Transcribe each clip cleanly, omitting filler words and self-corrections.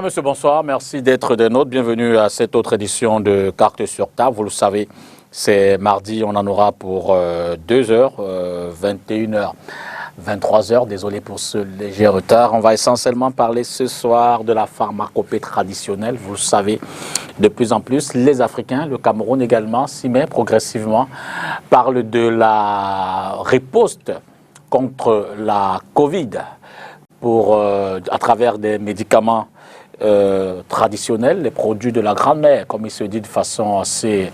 Mesdames, Messieurs, bonsoir. Merci d'être des nôtres. Bienvenue à cette autre édition de Cartes sur table. Vous le savez, c'est mardi. On en aura pour 2 heures, 21h, 23h. Désolé pour ce léger retard. On va essentiellement parler ce soir de la pharmacopée traditionnelle. Vous le savez, de plus en plus, les Africains, le Cameroun également, s'y met progressivement, parlent de la riposte contre la Covid à travers des médicaments traditionnels, les produits de la grand-mère, comme il se dit de façon assez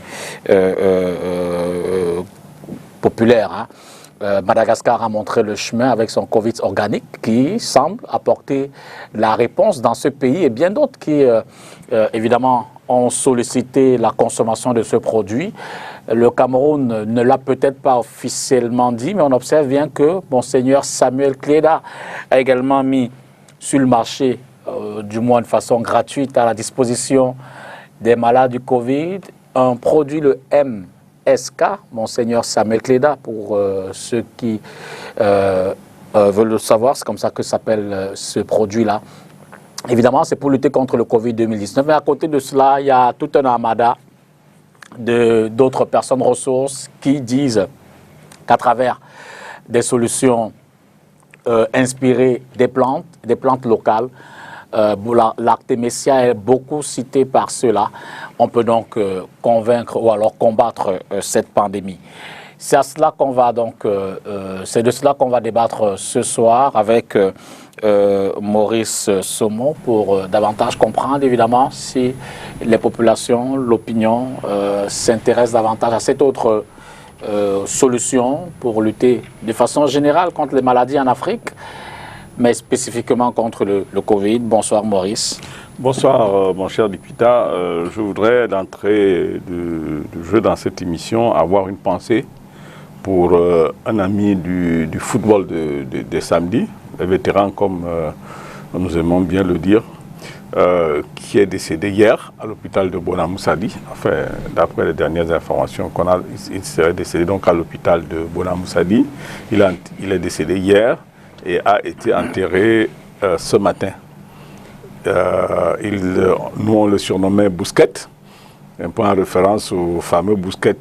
populaire. Hein. Madagascar a montré le chemin avec son Covid organique qui semble apporter la réponse dans ce pays et bien d'autres qui, évidemment, ont sollicité la consommation de ce produit. Le Cameroun ne l'a peut-être pas officiellement dit, mais on observe bien que Monseigneur Samuel Kleda a également mis sur le marché, du moins de façon gratuite, à la disposition des malades du Covid, un produit, le MSK, Monseigneur Samuel Kleda, pour ceux qui veulent le savoir, c'est comme ça que s'appelle ce produit-là. Évidemment, c'est pour lutter contre le Covid 2019, mais à côté de cela, il y a tout un armada d'autres personnes ressources qui disent qu'à travers des solutions inspirées des plantes locales, l'artémisia est beaucoup citée par ceux-là. On peut donc convaincre ou alors combattre cette pandémie. C'est de cela qu'on va débattre ce soir avec Maurice Sommo pour davantage comprendre évidemment si les populations, l'opinion s'intéressent davantage à cette autre solution pour lutter de façon générale contre les maladies en Afrique, mais spécifiquement contre le Covid. Bonsoir Maurice. Bonsoir mon cher Lipita. Je voudrais d'entrée de jeu dans cette émission avoir une pensée pour un ami du football de samedi, un vétéran comme nous aimons bien le dire, qui est décédé hier à l'hôpital de Bona-Moussadi. Enfin, d'après les dernières informations qu'on a, il serait décédé donc à l'hôpital de Bona-Moussadi. Il est décédé hier et a été enterré ce matin. Nous, on le surnommait Bousquet, un peu en référence au fameux Bousquet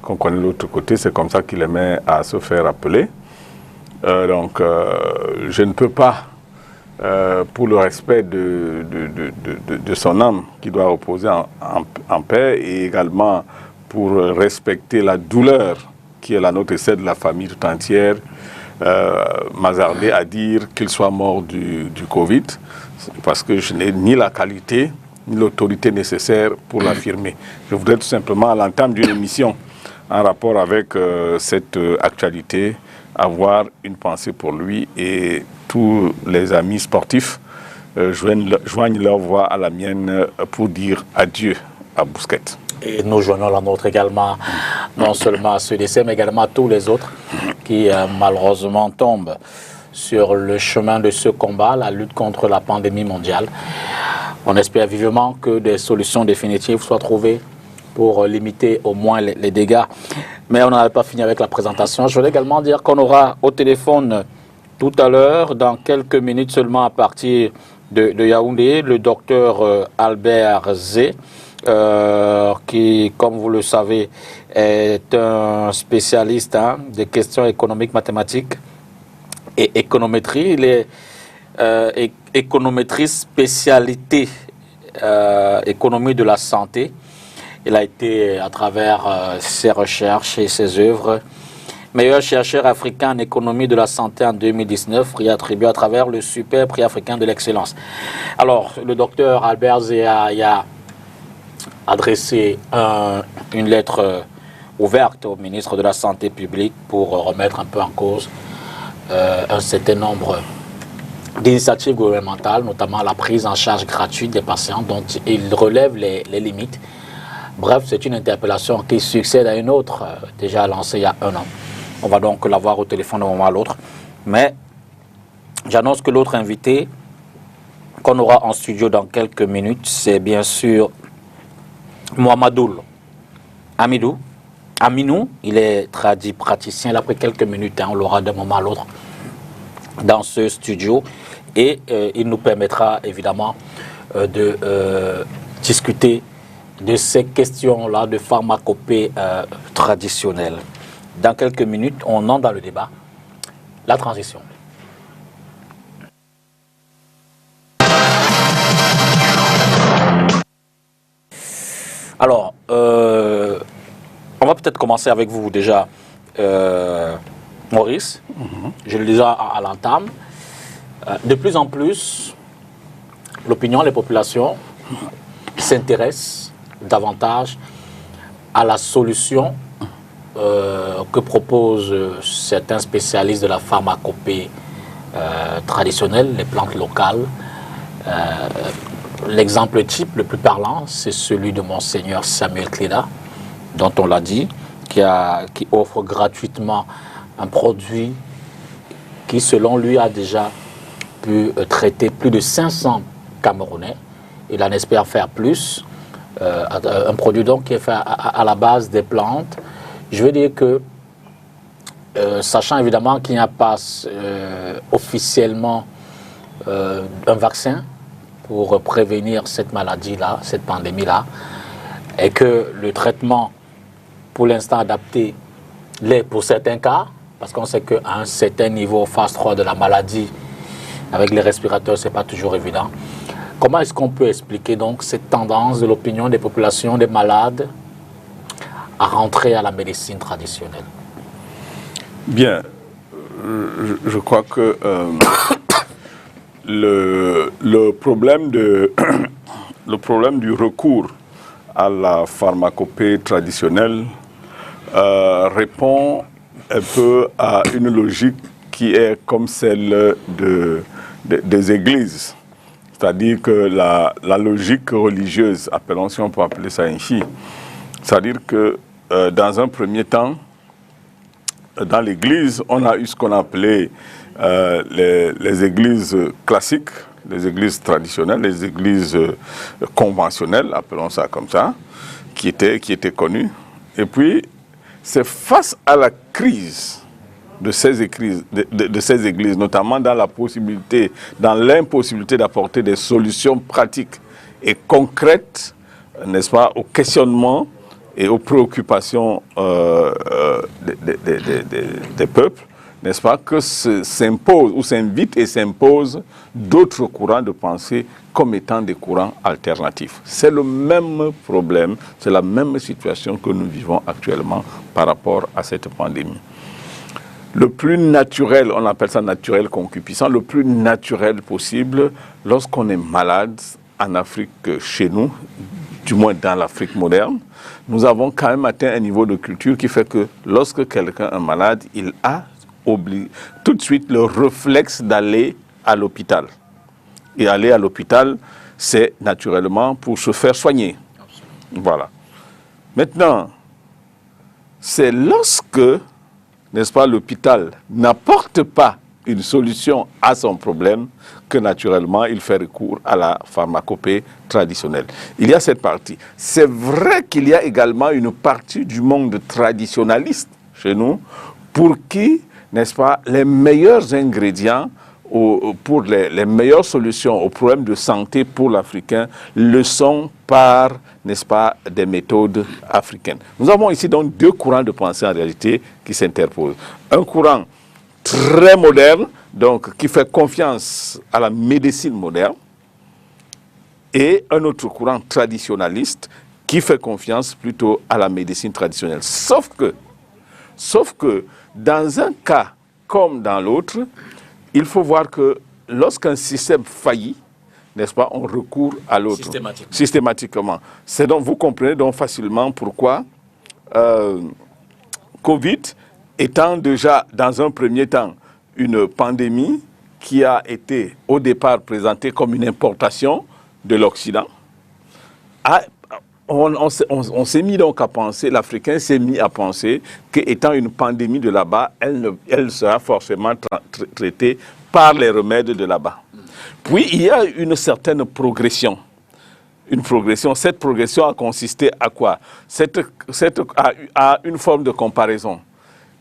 qu'on connaît de l'autre côté. C'est comme ça qu'il aimait à se faire appeler. Je ne peux pas, pour le respect de son âme qui doit reposer en paix, et également pour respecter la douleur qui est la nôtre et celle de la famille tout entière, m'hasarder à dire qu'il soit mort du Covid, parce que je n'ai ni la qualité ni l'autorité nécessaire pour l'affirmer. Je voudrais tout simplement, à l'entame d'une émission en rapport avec cette actualité, avoir une pensée pour lui, et tous les amis sportifs joignent leur voix à la mienne pour dire adieu à Bousquet. Et nous joignons la nôtre également, non seulement à ce décès, mais également à tous les autres qui malheureusement tombent sur le chemin de ce combat, la lutte contre la pandémie mondiale. On espère vivement que des solutions définitives soient trouvées pour limiter au moins les dégâts. Mais on n'avait pas fini avec la présentation. Je voulais également dire qu'on aura au téléphone tout à l'heure, dans quelques minutes seulement à partir de Yaoundé, le docteur Albert Zé, qui, comme vous le savez, est un spécialiste des questions économiques, mathématiques et économétrie. Il est économétriste spécialité économie de la santé. Il a été, à travers ses recherches et ses œuvres, meilleur chercheur africain en économie de la santé en 2019, prix attribué à travers le super prix africain de l'excellence. Alors, le docteur Albert Zé a adressé une lettre ouverte au ministre de la Santé publique pour remettre un peu en cause un certain nombre d'initiatives gouvernementales, notamment la prise en charge gratuite des patients dont il relève les limites. Bref, c'est une interpellation qui succède à une autre, déjà lancée il y a 1 an. On va donc l'avoir au téléphone d'un moment à l'autre. Mais j'annonce que l'autre invité qu'on aura en studio dans quelques minutes, c'est bien sûr Mohamedoul Aminou. Il est praticien. Il a pris quelques minutes. On l'aura d'un moment à l'autre dans ce studio. Et il nous permettra évidemment de discuter de ces questions-là de pharmacopée traditionnelle. Dans quelques minutes, on entre dans le débat. La transition. Alors, on va peut-être commencer avec vous déjà, Maurice. Je le disais à l'entame. De plus en plus, l'opinion, les populations s'intéressent davantage à la solution que proposent certains spécialistes de la pharmacopée traditionnelle, les plantes locales. L'exemple type le plus parlant, c'est celui de Monseigneur Samuel Cléda, dont on l'a dit, qui offre gratuitement un produit qui, selon lui, a déjà pu traiter plus de 500 Camerounais. Il en espère faire plus. Un produit donc qui est fait à la base des plantes. Je veux dire que, sachant évidemment qu'il n'y a pas officiellement un vaccin pour prévenir cette maladie-là, cette pandémie-là, et que le traitement, pour l'instant adapté, l'est pour certains cas, parce qu'on sait qu'à un certain niveau, phase 3 de la maladie, avec les respirateurs, ce n'est pas toujours évident. Comment est-ce qu'on peut expliquer donc cette tendance de l'opinion des populations, des malades, à rentrer à la médecine traditionnelle? Bien, je crois que le problème du recours à la pharmacopée traditionnelle répond un peu à une logique qui est comme celle des églises. C'est-à-dire que la logique religieuse, appelons si on peut appeler ça ainsi, c'est-à-dire que dans un premier temps, dans l'église, on a eu ce qu'on appelait les églises classiques, les églises traditionnelles, les églises conventionnelles, appelons ça comme ça, qui étaient connues. Et puis, c'est face à la crise de ces églises, notamment dans l'impossibilité d'apporter des solutions pratiques et concrètes, n'est-ce pas, aux questionnements et aux préoccupations des peuples, n'est-ce pas, que s'imposent ou s'invitent et s'imposent d'autres courants de pensée comme étant des courants alternatifs. C'est le même problème, c'est la même situation que nous vivons actuellement par rapport à cette pandémie. Le plus naturel, on appelle ça naturel concupiscent, le plus naturel possible lorsqu'on est malade en Afrique, chez nous, du moins dans l'Afrique moderne, nous avons quand même atteint un niveau de culture qui fait que lorsque quelqu'un est malade, il a tout de suite le réflexe d'aller à l'hôpital. Et aller à l'hôpital, c'est naturellement pour se faire soigner. Voilà. Maintenant, c'est lorsque, n'est-ce pas, l'hôpital n'apporte pas une solution à son problème que naturellement il fait recours à la pharmacopée traditionnelle. Il y a cette partie. C'est vrai qu'il y a également une partie du monde traditionnaliste chez nous pour qui, n'est-ce pas, les meilleurs ingrédients pour les meilleures solutions aux problèmes de santé pour l'Africain le sont par, n'est-ce pas, des méthodes africaines. Nous avons ici donc deux courants de pensée en réalité qui s'interposent. Un courant très moderne, donc qui fait confiance à la médecine moderne, et un autre courant traditionnaliste qui fait confiance plutôt à la médecine traditionnelle. Sauf que dans un cas comme dans l'autre, il faut voir que lorsqu'un système faillit, n'est-ce pas, on recourt à l'autre. Systématiquement. C'est donc, vous comprenez donc facilement pourquoi Covid, étant déjà dans un premier temps une pandémie qui a été au départ présentée comme une importation de l'Occident, on s'est mis donc à penser, l'Africain s'est mis à penser qu'étant une pandémie de là-bas, elle sera forcément traitée par les remèdes de là-bas. Puis il y a une certaine progression. Cette progression a consisté à quoi? À une forme de comparaison.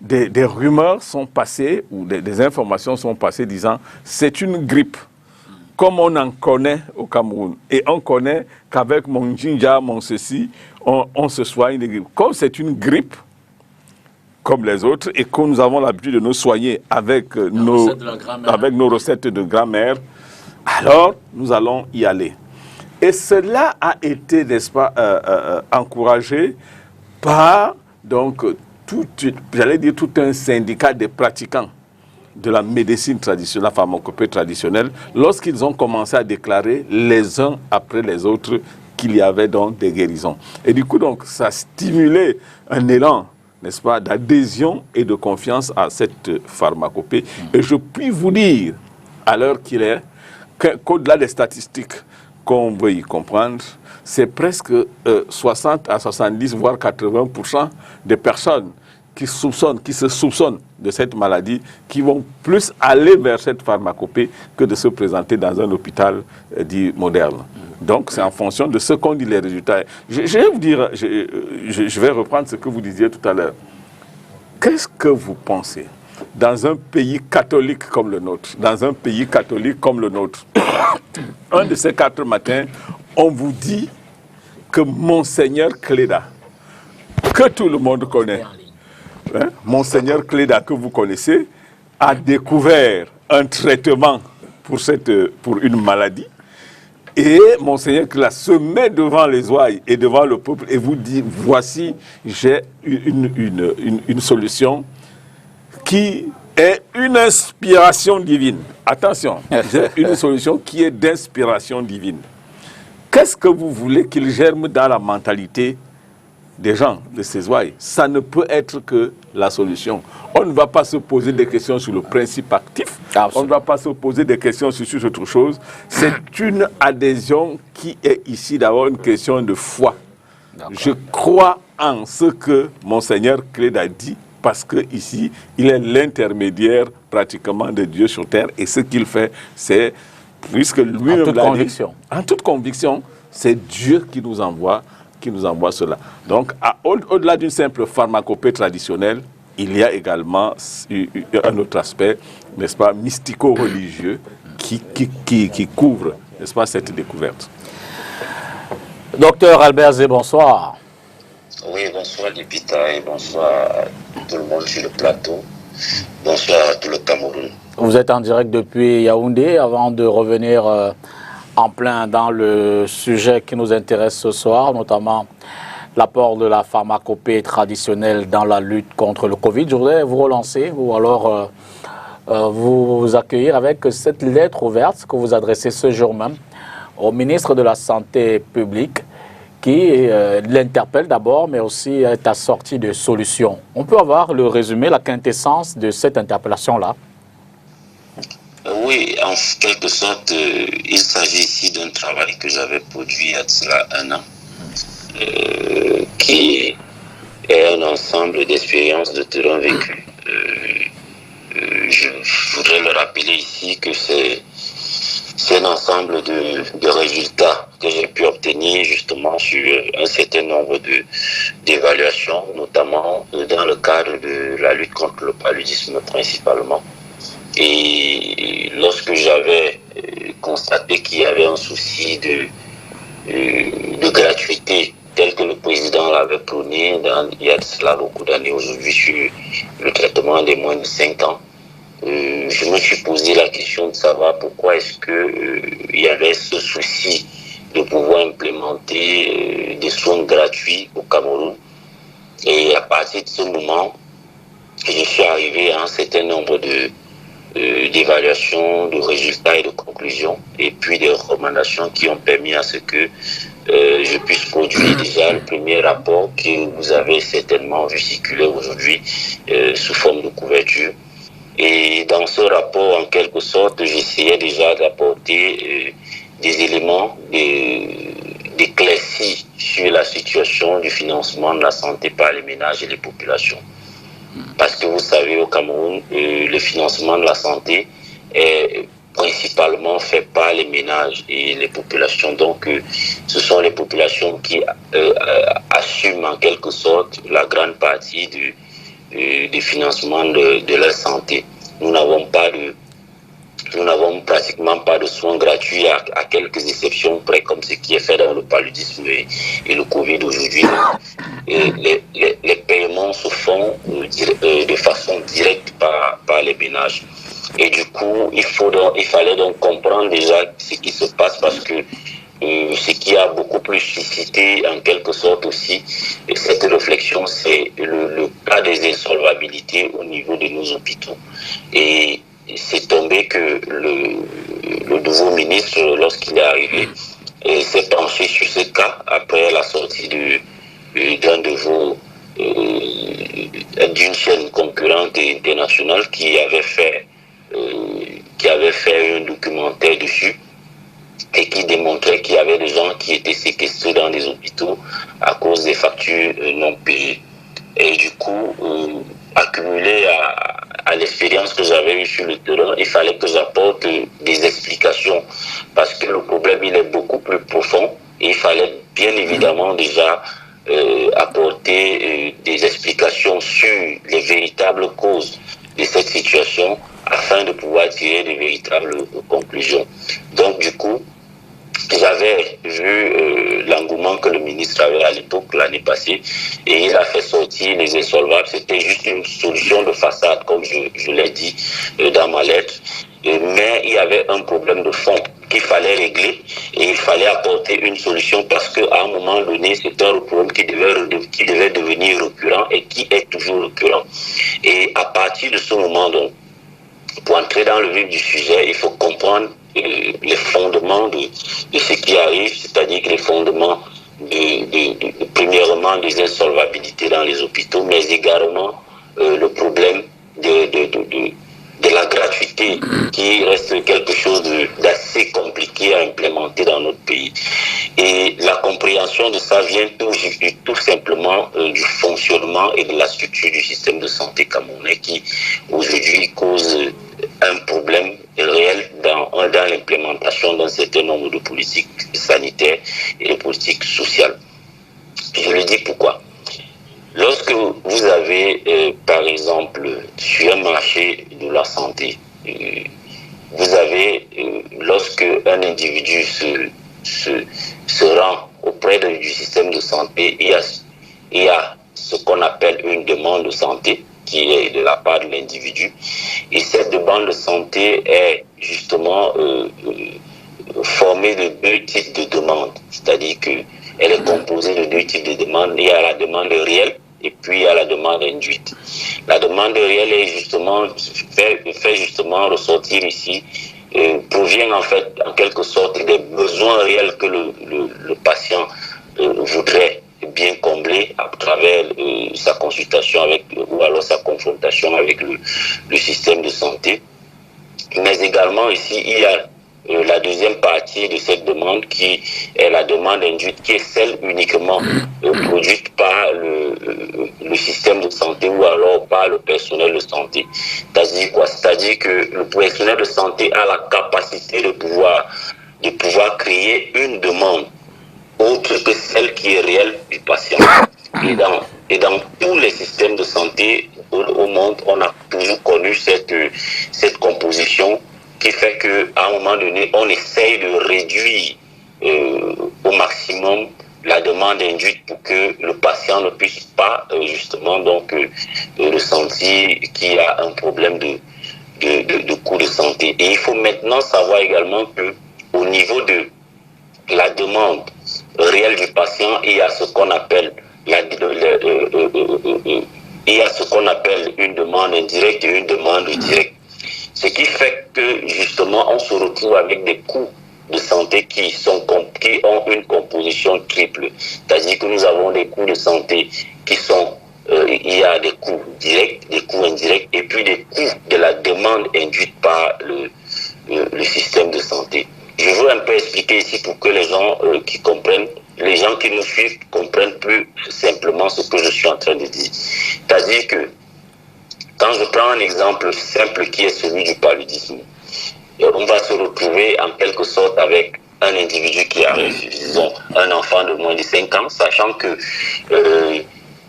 Des rumeurs sont passées, ou des informations sont passées disant c'est une grippe. comme on en connaît au Cameroun. Et on connaît qu'avec mon ginger, mon ceci, on se soigne des grippes. Comme c'est une grippe, comme les autres, et que nous avons l'habitude de nous soigner avec nos recettes de grand-mère, alors nous allons y aller. Et cela a été, n'est-ce pas, encouragé par, donc, tout un syndicat des pratiquants de la médecine traditionnelle, la pharmacopée traditionnelle, lorsqu'ils ont commencé à déclarer les uns après les autres qu'il y avait donc des guérisons. Et du coup, donc, ça a stimulé un élan, n'est-ce pas, d'adhésion et de confiance à cette pharmacopée. Et je puis vous dire, à l'heure qu'il est, qu'au-delà des statistiques qu'on veut y comprendre, c'est presque 60 à 70, voire 80% des personnes qui se soupçonnent de cette maladie, qui vont plus aller vers cette pharmacopée que de se présenter dans un hôpital dit moderne. Donc, c'est en fonction de ce qu'ont dit les résultats. Je vais vous dire, je vais reprendre ce que vous disiez tout à l'heure. Qu'est-ce que vous pensez dans un pays catholique comme le nôtre, un de ces 4 matins, on vous dit que Monseigneur Cléda, que tout le monde connaît, Monseigneur Cléda, que vous connaissez, a découvert un traitement pour une maladie. Et Monseigneur Cléda se met devant les ouailles et devant le peuple et vous dit, voici, j'ai une solution qui est une inspiration divine. Attention, j'ai une solution qui est d'inspiration divine. Qu'est-ce que vous voulez qu'il germe dans la mentalité des gens, de ces ouailles? Ça ne peut être que la solution. On ne va pas se poser des questions sur le principe actif. Absolument. On ne va pas se poser des questions sur autre chose. C'est une adhésion qui est ici d'abord une question de foi. Je crois en ce que Monseigneur Cléda a dit, parce qu'ici, il est l'intermédiaire pratiquement de Dieu sur terre. Et ce qu'il fait, c'est, puisque lui-même l'a dit, en toute conviction, c'est Dieu qui nous envoie cela. Donc, au-delà d'une simple pharmacopée traditionnelle, il y a également un autre aspect, n'est-ce pas, mystico-religieux qui couvre, n'est-ce pas, cette découverte. Docteur Albert Zé, bonsoir. Oui, bonsoir Lipita et bonsoir à tout le monde sur le plateau. Bonsoir à tout le Cameroun. Vous êtes en direct depuis Yaoundé. Avant de revenir en plein dans le sujet qui nous intéresse ce soir, notamment l'apport de la pharmacopée traditionnelle dans la lutte contre le Covid, je voudrais vous relancer ou alors vous accueillir avec cette lettre ouverte que vous adressez ce jour même au ministre de la Santé publique qui l'interpelle d'abord, mais aussi est assorti de solutions. On peut avoir le résumé, la quintessence de cette interpellation-là? Oui, en quelque sorte, il s'agit ici d'un travail que j'avais produit il y a cela 1 an, qui est un ensemble d'expériences de terrain vécues. Je voudrais le rappeler ici que c'est un ensemble de résultats que j'ai pu obtenir justement sur un certain nombre d'évaluations, notamment dans le cadre de la lutte contre le paludisme principalement. Et lorsque j'avais constaté qu'il y avait un souci de gratuité, tel que le président l'avait prôné il y a de cela beaucoup d'années aujourd'hui sur le traitement des moins de 5 ans, je me suis posé la question de savoir pourquoi est-ce qu'il y avait ce souci de pouvoir implémenter des soins gratuits au Cameroun. Et à partir de ce moment, je suis arrivé à un certain nombre d'évaluations, de résultats et de conclusions, et puis des recommandations qui ont permis à ce que je puisse produire déjà le premier rapport que vous avez certainement vu circuler aujourd'hui sous forme de couverture. Et dans ce rapport, en quelque sorte, j'essayais déjà d'apporter des éléments d'éclaircie sur la situation du financement de la santé par les ménages et les populations. Parce que vous savez, au Cameroun, le financement de la santé est principalement fait par les ménages et les populations. Donc, ce sont les populations qui assument en quelque sorte la grande partie du financement de leur santé. Nous n'avons pas nous n'avons pratiquement pas de soins gratuits à quelques exceptions près, comme ce qui est fait dans le paludisme et le Covid aujourd'hui. Les paiements se font de façon directe par les ménages. Et du coup, il fallait donc comprendre déjà ce qui se passe, parce que ce qui a beaucoup plus suscité en quelque sorte aussi cette réflexion, c'est le cas des insolvabilités au niveau de nos hôpitaux. Et c'est tombé que le nouveau ministre, lorsqu'il est arrivé, s'est penché sur ce cas après la sortie d'un de vos d'une chaîne concurrente et internationale qui avait fait un documentaire dessus et qui démontrait qu'il y avait des gens qui étaient séquestrés dans les hôpitaux à cause des factures non payées. Et du coup, accumulé à l'expérience que j'avais eue sur le terrain, il fallait que j'apporte des explications, parce que le problème il est beaucoup plus profond et il fallait bien évidemment déjà apporter des explications sur les véritables causes de cette situation afin de pouvoir tirer de véritables conclusions. Donc du coup, j'avais vu l'engouement que le ministre avait à l'époque, l'année passée, et il a fait sortir les insolvables. C'était juste une solution de façade, comme je l'ai dit dans ma lettre. Mais il y avait un problème de fond qu'il fallait régler, et il fallait apporter une solution, parce qu'à un moment donné, c'était un problème qui devait devenir récurrent et qui est toujours récurrent. Et à partir de ce moment, donc, pour entrer dans le vif du sujet, il faut comprendre les fondements de ce qui arrive, c'est-à-dire que les fondements premièrement des insolvabilités dans les hôpitaux, mais également le problème de la gratuité, qui reste quelque chose d'assez compliqué à implémenter dans notre pays. Et la compréhension de ça vient tout simplement du fonctionnement et de la structure du système de santé camerounais, qui aujourd'hui cause un problème réel dans l'implémentation d'un certain nombre de politiques sanitaires et de politiques sociales. Je le dis pourquoi. Lorsque vous avez, par exemple, sur un marché de la santé, vous avez, lorsque un individu se rend auprès du système de santé, il y a ce qu'on appelle une demande de santé qui est de la part de l'individu. Et cette demande de santé est justement formée de deux types de demandes. C'est-à-dire qu'elle est composée de deux types de demandes. Il y a la demande réelle et puis il y a la demande induite. La demande réelle est justement, fait justement ressortir ici, provient en fait en quelque sorte des besoins réels que le patient voudrait bien combler à travers sa consultation ou alors sa confrontation avec le système de santé. Mais également ici, il y a la deuxième partie de cette demande qui est la demande induite, qui est celle uniquement produite par le système de santé ou alors par le personnel de santé. C'est-à-dire quoi? C'est-à-dire que le personnel de santé a la capacité de pouvoir créer une demande autre que celle qui est réelle du patient. Et dans tous les systèmes de santé au monde, on a toujours connu cette composition qui fait qu'à un moment donné, on essaye de réduire au maximum la demande induite pour que le patient ne puisse pas justement donc ressentir qu'il y a un problème de coût de santé. Et il faut maintenant savoir également que au niveau de la demande réelle du patient, il y a ce qu'on appelle une demande indirecte et une demande directe. Ce qui fait que justement on se retrouve avec des coûts de santé qui ont une composition triple. C'est-à-dire que nous avons des coûts de santé qui sont, il y a des coûts directs, des coûts indirects, et puis des coûts de la demande induite par le système de santé. Je veux un peu expliquer ici pour que les gens qui comprennent, les gens qui nous suivent comprennent plus simplement ce que je suis en train de dire. C'est-à-dire que quand je prends un exemple simple qui est celui du paludisme, on va se retrouver en quelque sorte avec un individu qui a, disons, un enfant de moins de 5 ans, sachant que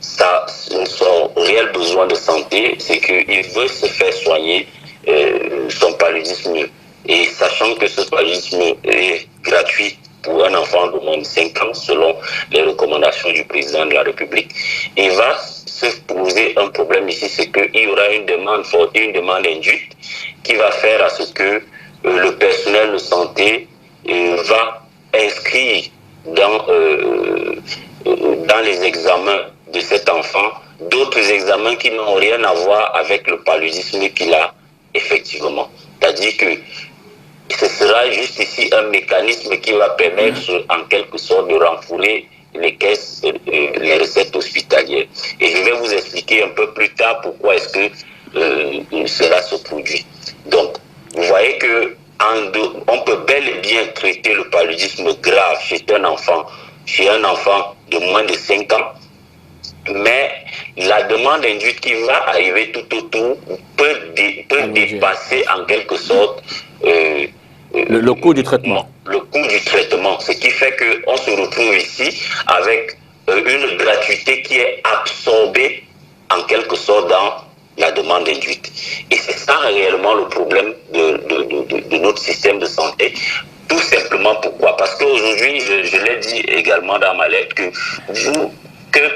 son réel besoin de santé, c'est qu'il veut se faire soigner son paludisme Et sachant que ce paludisme est gratuit pour un enfant de moins de 5 ans, selon les recommandations du président de la République, il va se poser un problème ici, c'est qu'il y aura une demande induite qui va faire à ce que le personnel de santé va inscrire dans les examens de cet enfant d'autres examens qui n'ont rien à voir avec le paludisme qu'il a effectivement. C'est-à-dire que ce sera juste ici un mécanisme qui va permettre en quelque sorte de renflouer les caisses, les recettes hospitalières. Et je vais vous expliquer un peu plus tard pourquoi est-ce que cela se produit. Donc, vous voyez que on peut bel et bien traiter le paludisme grave chez un enfant de moins de 5 ans, mais la demande induite qui va arriver tout autour peut dépasser en quelque sorte le coût du traitement. Le coût du traitement, ce qui fait qu'on se retrouve ici avec une gratuité qui est absorbée en quelque sorte dans la demande induite. Et c'est ça réellement le problème de notre système de santé. Tout simplement pourquoi? Parce qu'aujourd'hui, je l'ai dit également dans ma lettre, que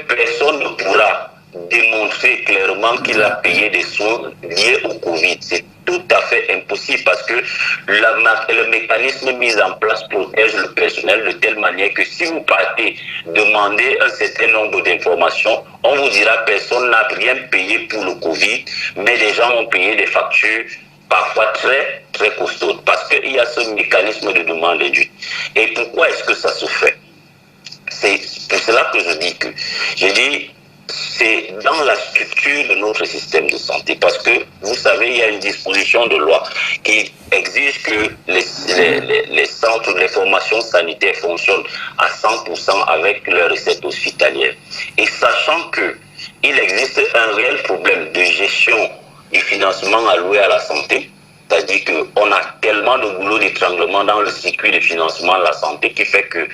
personne ne pourra démontrer clairement qu'il a payé des soins liés au Covid. C'est tout à fait impossible parce que le mécanisme mis en place protège le personnel de telle manière que si vous partez demander un certain nombre d'informations, on vous dira personne n'a rien payé pour le Covid, mais les gens ont payé des factures parfois très, très costaudes parce qu'il y a ce mécanisme de demande induite. Et pourquoi est-ce que ça se fait? C'est pour cela que je dis c'est dans la structure de notre système de santé, parce que vous savez, il y a une disposition de loi qui exige que les centres de formation sanitaire fonctionnent à 100% avec leurs recettes hospitalières. Et sachant qu'il existe un réel problème de gestion du financement alloué à la santé, c'est-à-dire qu'on a tellement de boulot d'étranglement dans le circuit de financement de la santé qui fait que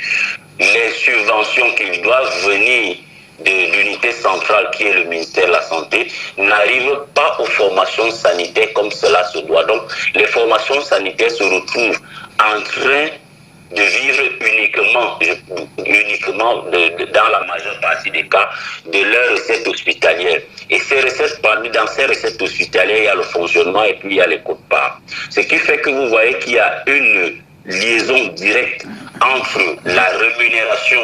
les subventions qui doivent venir de l'unité centrale qui est le ministère de la Santé n'arrivent pas aux formations sanitaires comme cela se doit. Donc les formations sanitaires se retrouvent en train de vivre uniquement dans la majeure partie des cas de leurs recettes hospitalières. Et ces recettes, dans ces recettes hospitalières, il y a le fonctionnement et puis il y a les quotes-parts. Ce qui fait que vous voyez qu'il y a une liaison directe entre la rémunération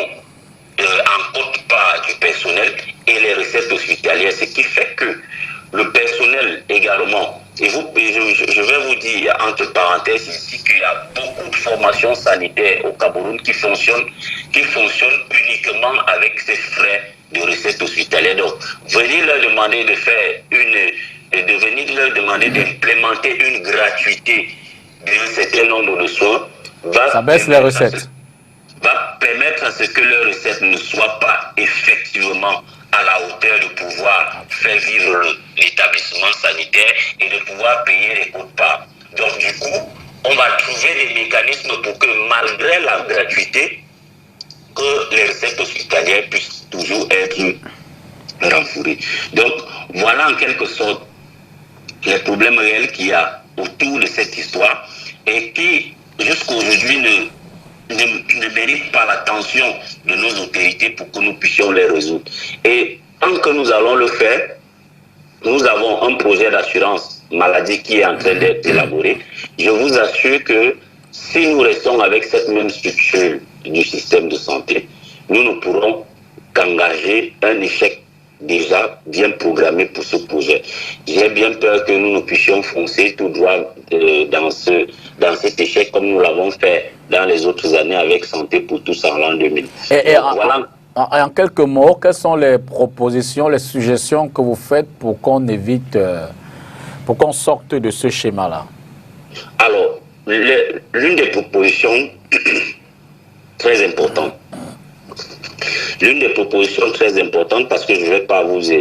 en quote-part du personnel et les recettes hospitalières, ce qui fait que le personnel également, et je vais vous dire entre parenthèses ici qu'il y a beaucoup de formations sanitaires au Cameroun qui fonctionnent uniquement avec ces frais de recettes hospitalières. Donc, venir leur demander d'implémenter une gratuité d'un certain nombre de soins ça baisse les recettes. Va permettre à ce que leurs recettes ne soient pas effectivement à la hauteur de pouvoir faire vivre l'établissement sanitaire et de pouvoir payer les quotes-parts. Donc du coup, on va trouver des mécanismes pour que malgré la gratuité, que les recettes hospitalières puissent toujours être renflouées. Donc voilà en quelque sorte les problèmes réels qu'il y a autour de cette histoire et qui jusqu'à aujourd'hui ne méritent pas l'attention de nos autorités pour que nous puissions les résoudre. Et tant que nous allons le faire, nous avons un projet d'assurance maladie qui est en train d'être élaboré. Je vous assure que si nous restons avec cette même structure du système de santé, nous ne pourrons qu'engager un échec déjà bien programmé pour ce projet. J'ai bien peur que nous ne puissions foncer tout droit dans cet échec comme nous l'avons fait dans les autres années avec Santé pour tous en l'an 2000. Voilà. En quelques mots, quelles sont les propositions, les suggestions que vous faites pour qu'on évite, pour qu'on sorte de ce schéma-là? Alors, l'une des propositions très importantes, parce que je vais pas vous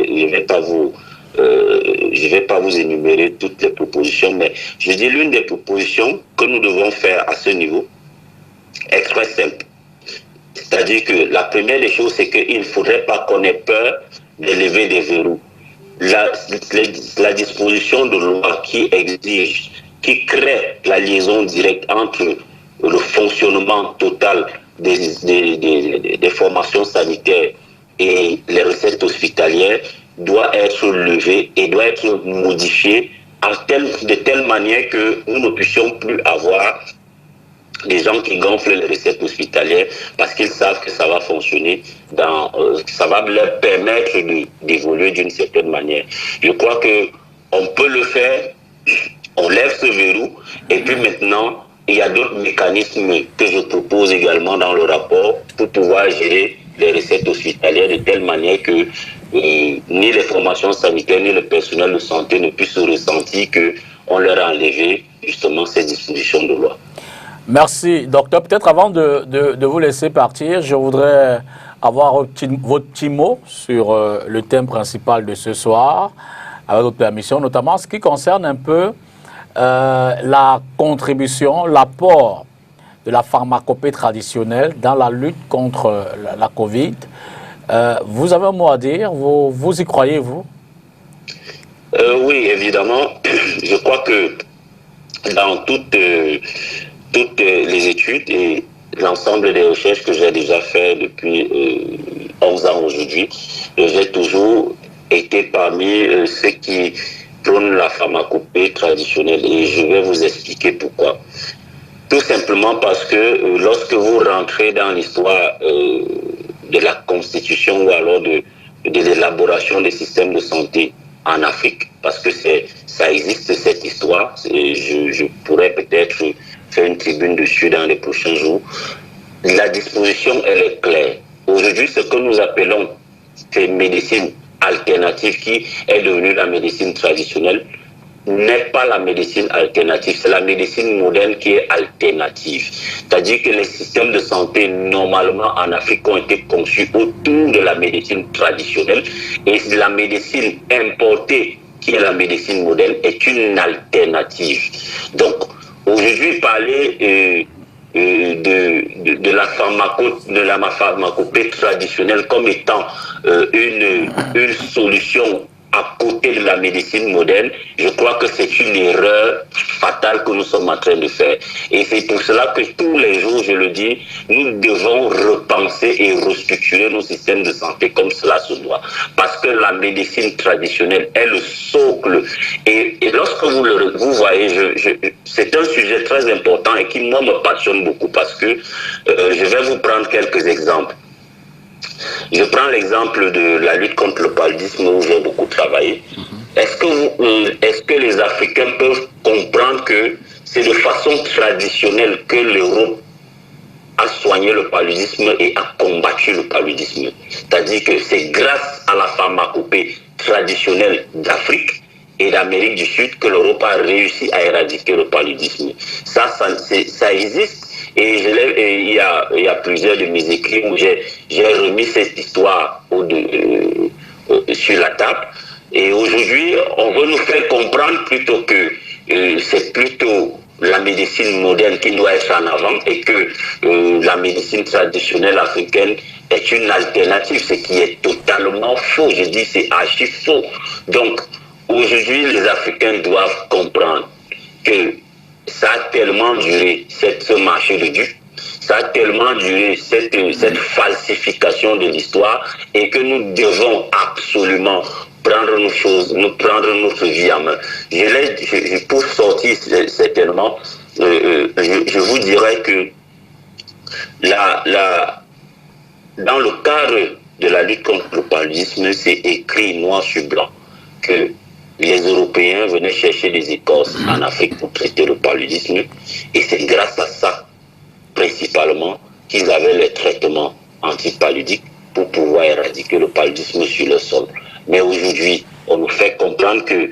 énumérer toutes les propositions, mais je dis l'une des propositions que nous devons faire à ce niveau est très simple. C'est-à-dire que la première des choses, c'est qu'il ne faudrait pas qu'on ait peur de lever des verrous. La disposition de loi qui exige qui crée la liaison directe entre le fonctionnement total des formations sanitaires et les recettes hospitalières doit être levé et doit être modifié de telle manière que nous ne puissions plus avoir des gens qui gonflent les recettes hospitalières parce qu'ils savent que ça va fonctionner, ça va leur permettre d'évoluer d'une certaine manière. Je crois qu'on peut le faire, on lève ce verrou et puis maintenant, il y a d'autres mécanismes que je propose également dans le rapport pour pouvoir gérer les recettes hospitalières de telle manière que ni les formations sanitaires ni le personnel de santé ne puissent ressentir qu'on leur a enlevé justement ces dispositions de loi. Merci, docteur. Peut-être avant de vous laisser partir, je voudrais avoir votre petit mot sur le thème principal de ce soir, avec votre permission, notamment ce qui concerne un peu la contribution, l'apport de la pharmacopée traditionnelle dans la lutte contre la Covid. Vous avez un mot à dire, vous y croyez-vous? Oui, évidemment. Je crois que dans toutes les études et l'ensemble des recherches que j'ai déjà fait depuis 11 ans aujourd'hui, j'ai toujours été parmi ceux qui prônent la pharmacopée traditionnelle et je vais vous expliquer pourquoi. Tout simplement parce que lorsque vous rentrez dans l'histoire de la constitution ou alors de l'élaboration des systèmes de santé en Afrique, parce que ça existe cette histoire, je pourrais peut-être faire une tribune dessus dans les prochains jours. La disposition, elle est claire. Aujourd'hui, ce que nous appelons cette médecine alternative qui est devenue la médecine traditionnelle, n'est pas la médecine alternative, c'est la médecine moderne qui est alternative. C'est-à-dire que les systèmes de santé, normalement en Afrique, ont été conçus autour de la médecine traditionnelle et la médecine importée, qui est la médecine moderne, est une alternative. Donc, aujourd'hui, parler de la pharmacopée traditionnelle comme étant une solution à côté de la médecine moderne, je crois que c'est une erreur fatale que nous sommes en train de faire. Et c'est pour cela que tous les jours, je le dis, nous devons repenser et restructurer nos systèmes de santé comme cela se doit. Parce que la médecine traditionnelle est le socle. Et lorsque vous voyez, c'est un sujet très important et qui, moi, me passionne beaucoup parce que je vais vous prendre quelques exemples. Je prends l'exemple de la lutte contre le paludisme où j'ai beaucoup travaillé. Est-ce que les Africains peuvent comprendre que c'est de façon traditionnelle que l'Europe a soigné le paludisme et a combattu le paludisme? C'est-à-dire que c'est grâce à la pharmacopée traditionnelle d'Afrique et d'Amérique du Sud que l'Europe a réussi à éradiquer le paludisme. Ça existe. Et il y a plusieurs de mes écrits où j'ai remis cette histoire sur la table. Et aujourd'hui, on veut nous faire comprendre plutôt que c'est plutôt la médecine moderne qui doit être en avant et que la médecine traditionnelle africaine est une alternative, ce qui est totalement faux. Je dis c'est archi faux. Donc, aujourd'hui, les Africains doivent comprendre que ça a tellement duré, ce marché de dupes, ça a tellement duré, cette falsification de l'histoire, et que nous devons absolument prendre nos choses, prendre notre vie en main. Pour sortir certainement, je vous dirais que dans le cadre de la lutte contre le paludisme, c'est écrit noir sur blanc que les Européens venaient chercher des écorces en Afrique pour traiter le paludisme. Et c'est grâce à ça, principalement, qu'ils avaient les traitements antipaludiques pour pouvoir éradiquer le paludisme sur le sol. Mais aujourd'hui, on nous fait comprendre que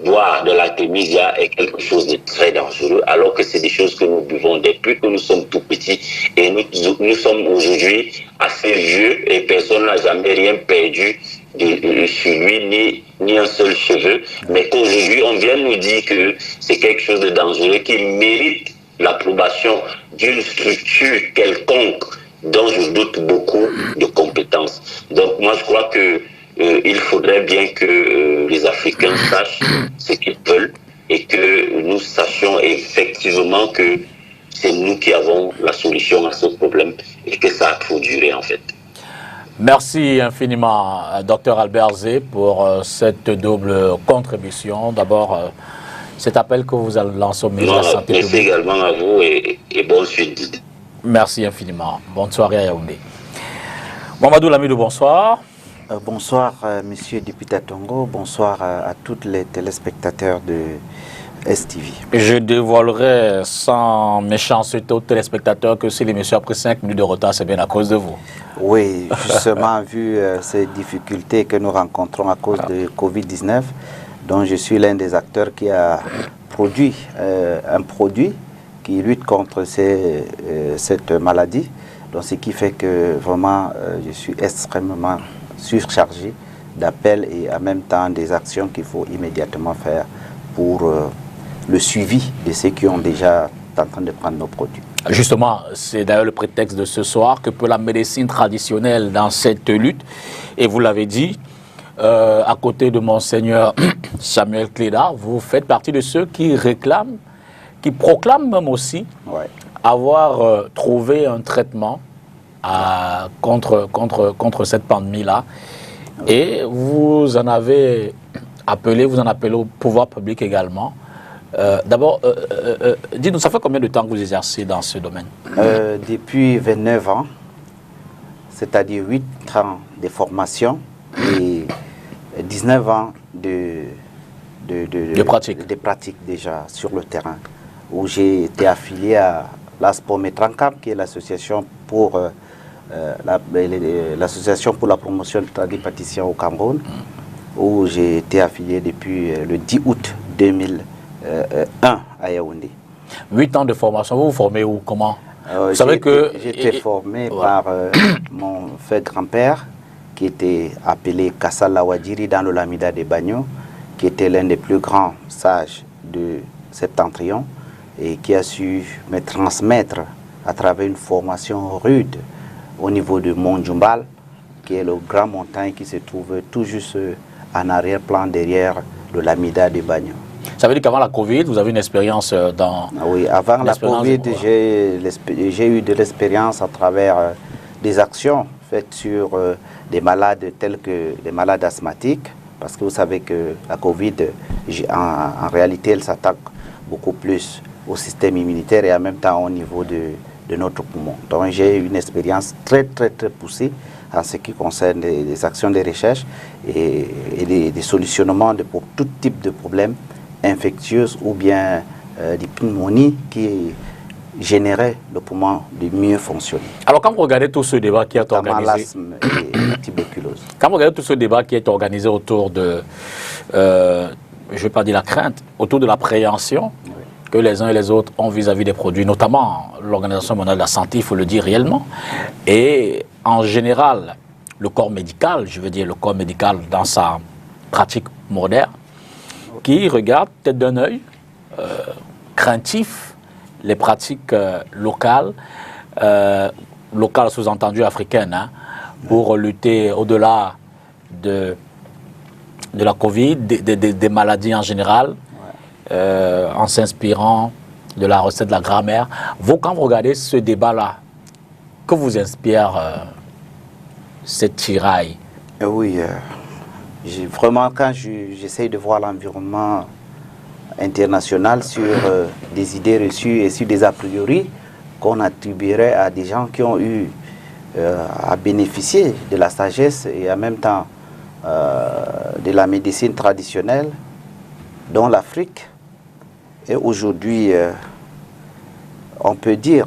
boire de l'artémisia est quelque chose de très dangereux, alors que c'est des choses que nous buvons depuis que nous sommes tout petits. Et nous sommes aujourd'hui assez vieux et personne n'a jamais rien perdu sur lui, ni un seul cheveu, mais qu'aujourd'hui on vient nous dire que c'est quelque chose de dangereux qui mérite l'approbation d'une structure quelconque dont je doute beaucoup de compétences. Donc moi je crois que il faudrait bien que les Africains sachent ce qu'ils veulent et que nous sachions effectivement que c'est nous qui avons la solution à ce problème et que ça a trop duré en fait. Merci infiniment, Dr Albert Zé, pour cette double contribution. D'abord, cet appel que vous avez lancé au ministre de la Santé publique. Merci également à vous et bonne suite. Merci infiniment. Bonne soirée à Yaoundé. Mamadou Lamidou, bonsoir. Bonsoir, monsieur député Tongo. Bonsoir à tous les téléspectateurs de STV. Je dévoilerai sans méchanceté aux téléspectateurs que si l'émission a pris 5 minutes de retard, c'est bien à cause de vous. Oui, justement, vu ces difficultés que nous rencontrons à cause de Covid-19, dont je suis l'un des acteurs qui a produit un produit qui lutte contre cette maladie. Donc, ce qui fait que vraiment, je suis extrêmement surchargé d'appels et en même temps des actions qu'il faut immédiatement faire pour le suivi de ceux qui ont déjà en train de prendre nos produits. Justement, c'est d'ailleurs le prétexte de ce soir que peut la médecine traditionnelle dans cette lutte. Et vous l'avez dit, à côté de Monseigneur Samuel Clédard, vous faites partie de ceux qui réclament, qui proclament même aussi avoir trouvé un traitement contre cette pandémie-là. Et vous en avez appelé, vous en appelez au pouvoir public également. D'abord, dites-nous, ça fait combien de temps que vous exercez dans ce domaine? Depuis 29 ans, c'est-à-dire 8 ans de formation et 19 ans de pratique déjà sur le terrain, où j'ai été affilié à l'ASPO Metrancam, qui est l'association pour l'association pour la promotion de tradipraticiens au Cameroun, où j'ai été affilié depuis le 10 août 2001 à Yaoundé. 8 ans de formation, vous vous formez où, comment? Vous savez que j'étais formé par mon fait grand-père, qui était appelé Kassal Lawadjiri dans le Lamida de Bagno, qui était l'un des plus grands sages de Septentrion et qui a su me transmettre à travers une formation rude au niveau de Mont Djumbal, qui est le grand montagne qui se trouve tout juste en arrière-plan derrière le Lamida de Bagno. Ça veut dire qu'avant la Covid, vous avez une expérience dans... Oui, avant la Covid, j'ai eu de l'expérience à travers des actions faites sur des malades tels que les malades asthmatiques, parce que vous savez que la Covid, en réalité, elle s'attaque beaucoup plus au système immunitaire et en même temps au niveau de notre poumon. Donc j'ai une expérience très poussée en ce qui concerne les actions de recherche et des solutionnements pour tout type de problèmes infectieuses ou bien des pneumonies qui généraient le poumon de mieux fonctionner. Alors quand vous regardez tout ce débat qui est organisé, l'asthme et la tuberculose. Quand vous regardez tout ce débat qui est organisé autour de, je ne vais pas dire la crainte, autour de l'appréhension que les uns et les autres ont vis-à-vis des produits, notamment l'Organisation mondiale de la santé, il faut le dire réellement, et en général, le corps médical, je veux dire le corps médical dans sa pratique moderne, qui regarde peut-être d'un œil craintif les pratiques locales, locales sous-entendues africaines, hein, pour lutter au-delà de la Covid, des maladies en général, en s'inspirant de la recette de la grand-mère. Vous, quand vous regardez ce débat-là, que vous inspire cette tiraille? Oui, vraiment, quand j'essaye de voir l'environnement international sur des idées reçues et sur des a priori qu'on attribuerait à des gens qui ont eu à bénéficier de la sagesse et en même temps de la médecine traditionnelle, dont l'Afrique est aujourd'hui, on peut dire,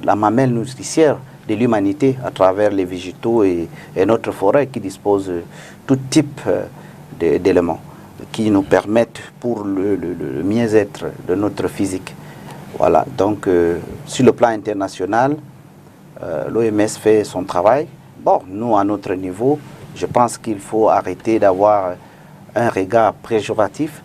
la mamelle nourricière de l'humanité à travers les végétaux et notre forêt qui dispose de tout type d'éléments qui nous permettent pour le mieux-être de notre physique. Voilà, donc sur le plan international, l'OMS fait son travail. Bon, nous, à notre niveau, je pense qu'il faut arrêter d'avoir un regard péjoratif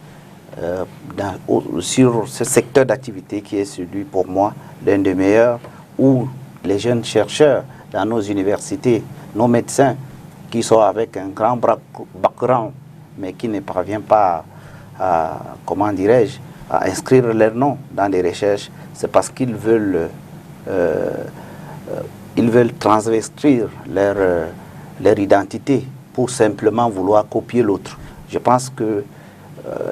sur ce secteur d'activité qui est celui, pour moi, l'un des meilleurs, où les jeunes chercheurs dans nos universités, nos médecins, qui sont avec un grand background, mais qui ne parviennent pas à, comment dirais-je, à inscrire leur nom dans les recherches, c'est parce qu'ils veulent transvestir leur identité pour simplement vouloir copier l'autre. Je pense que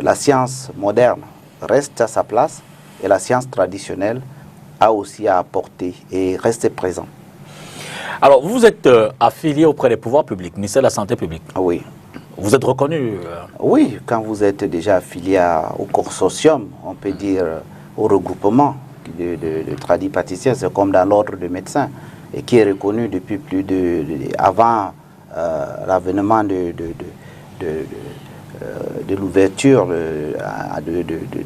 la science moderne reste à sa place et la science traditionnelle a aussi à apporter et rester présente. Alors, vous êtes affilié auprès des pouvoirs publics, ministère de la Santé publique. Oui. Vous êtes reconnu Oui, quand vous êtes déjà affilié au consortium, on peut dire au regroupement de tradipraticiens, c'est comme dans l'ordre des médecins, et qui est reconnu depuis avant l'avènement de l'ouverture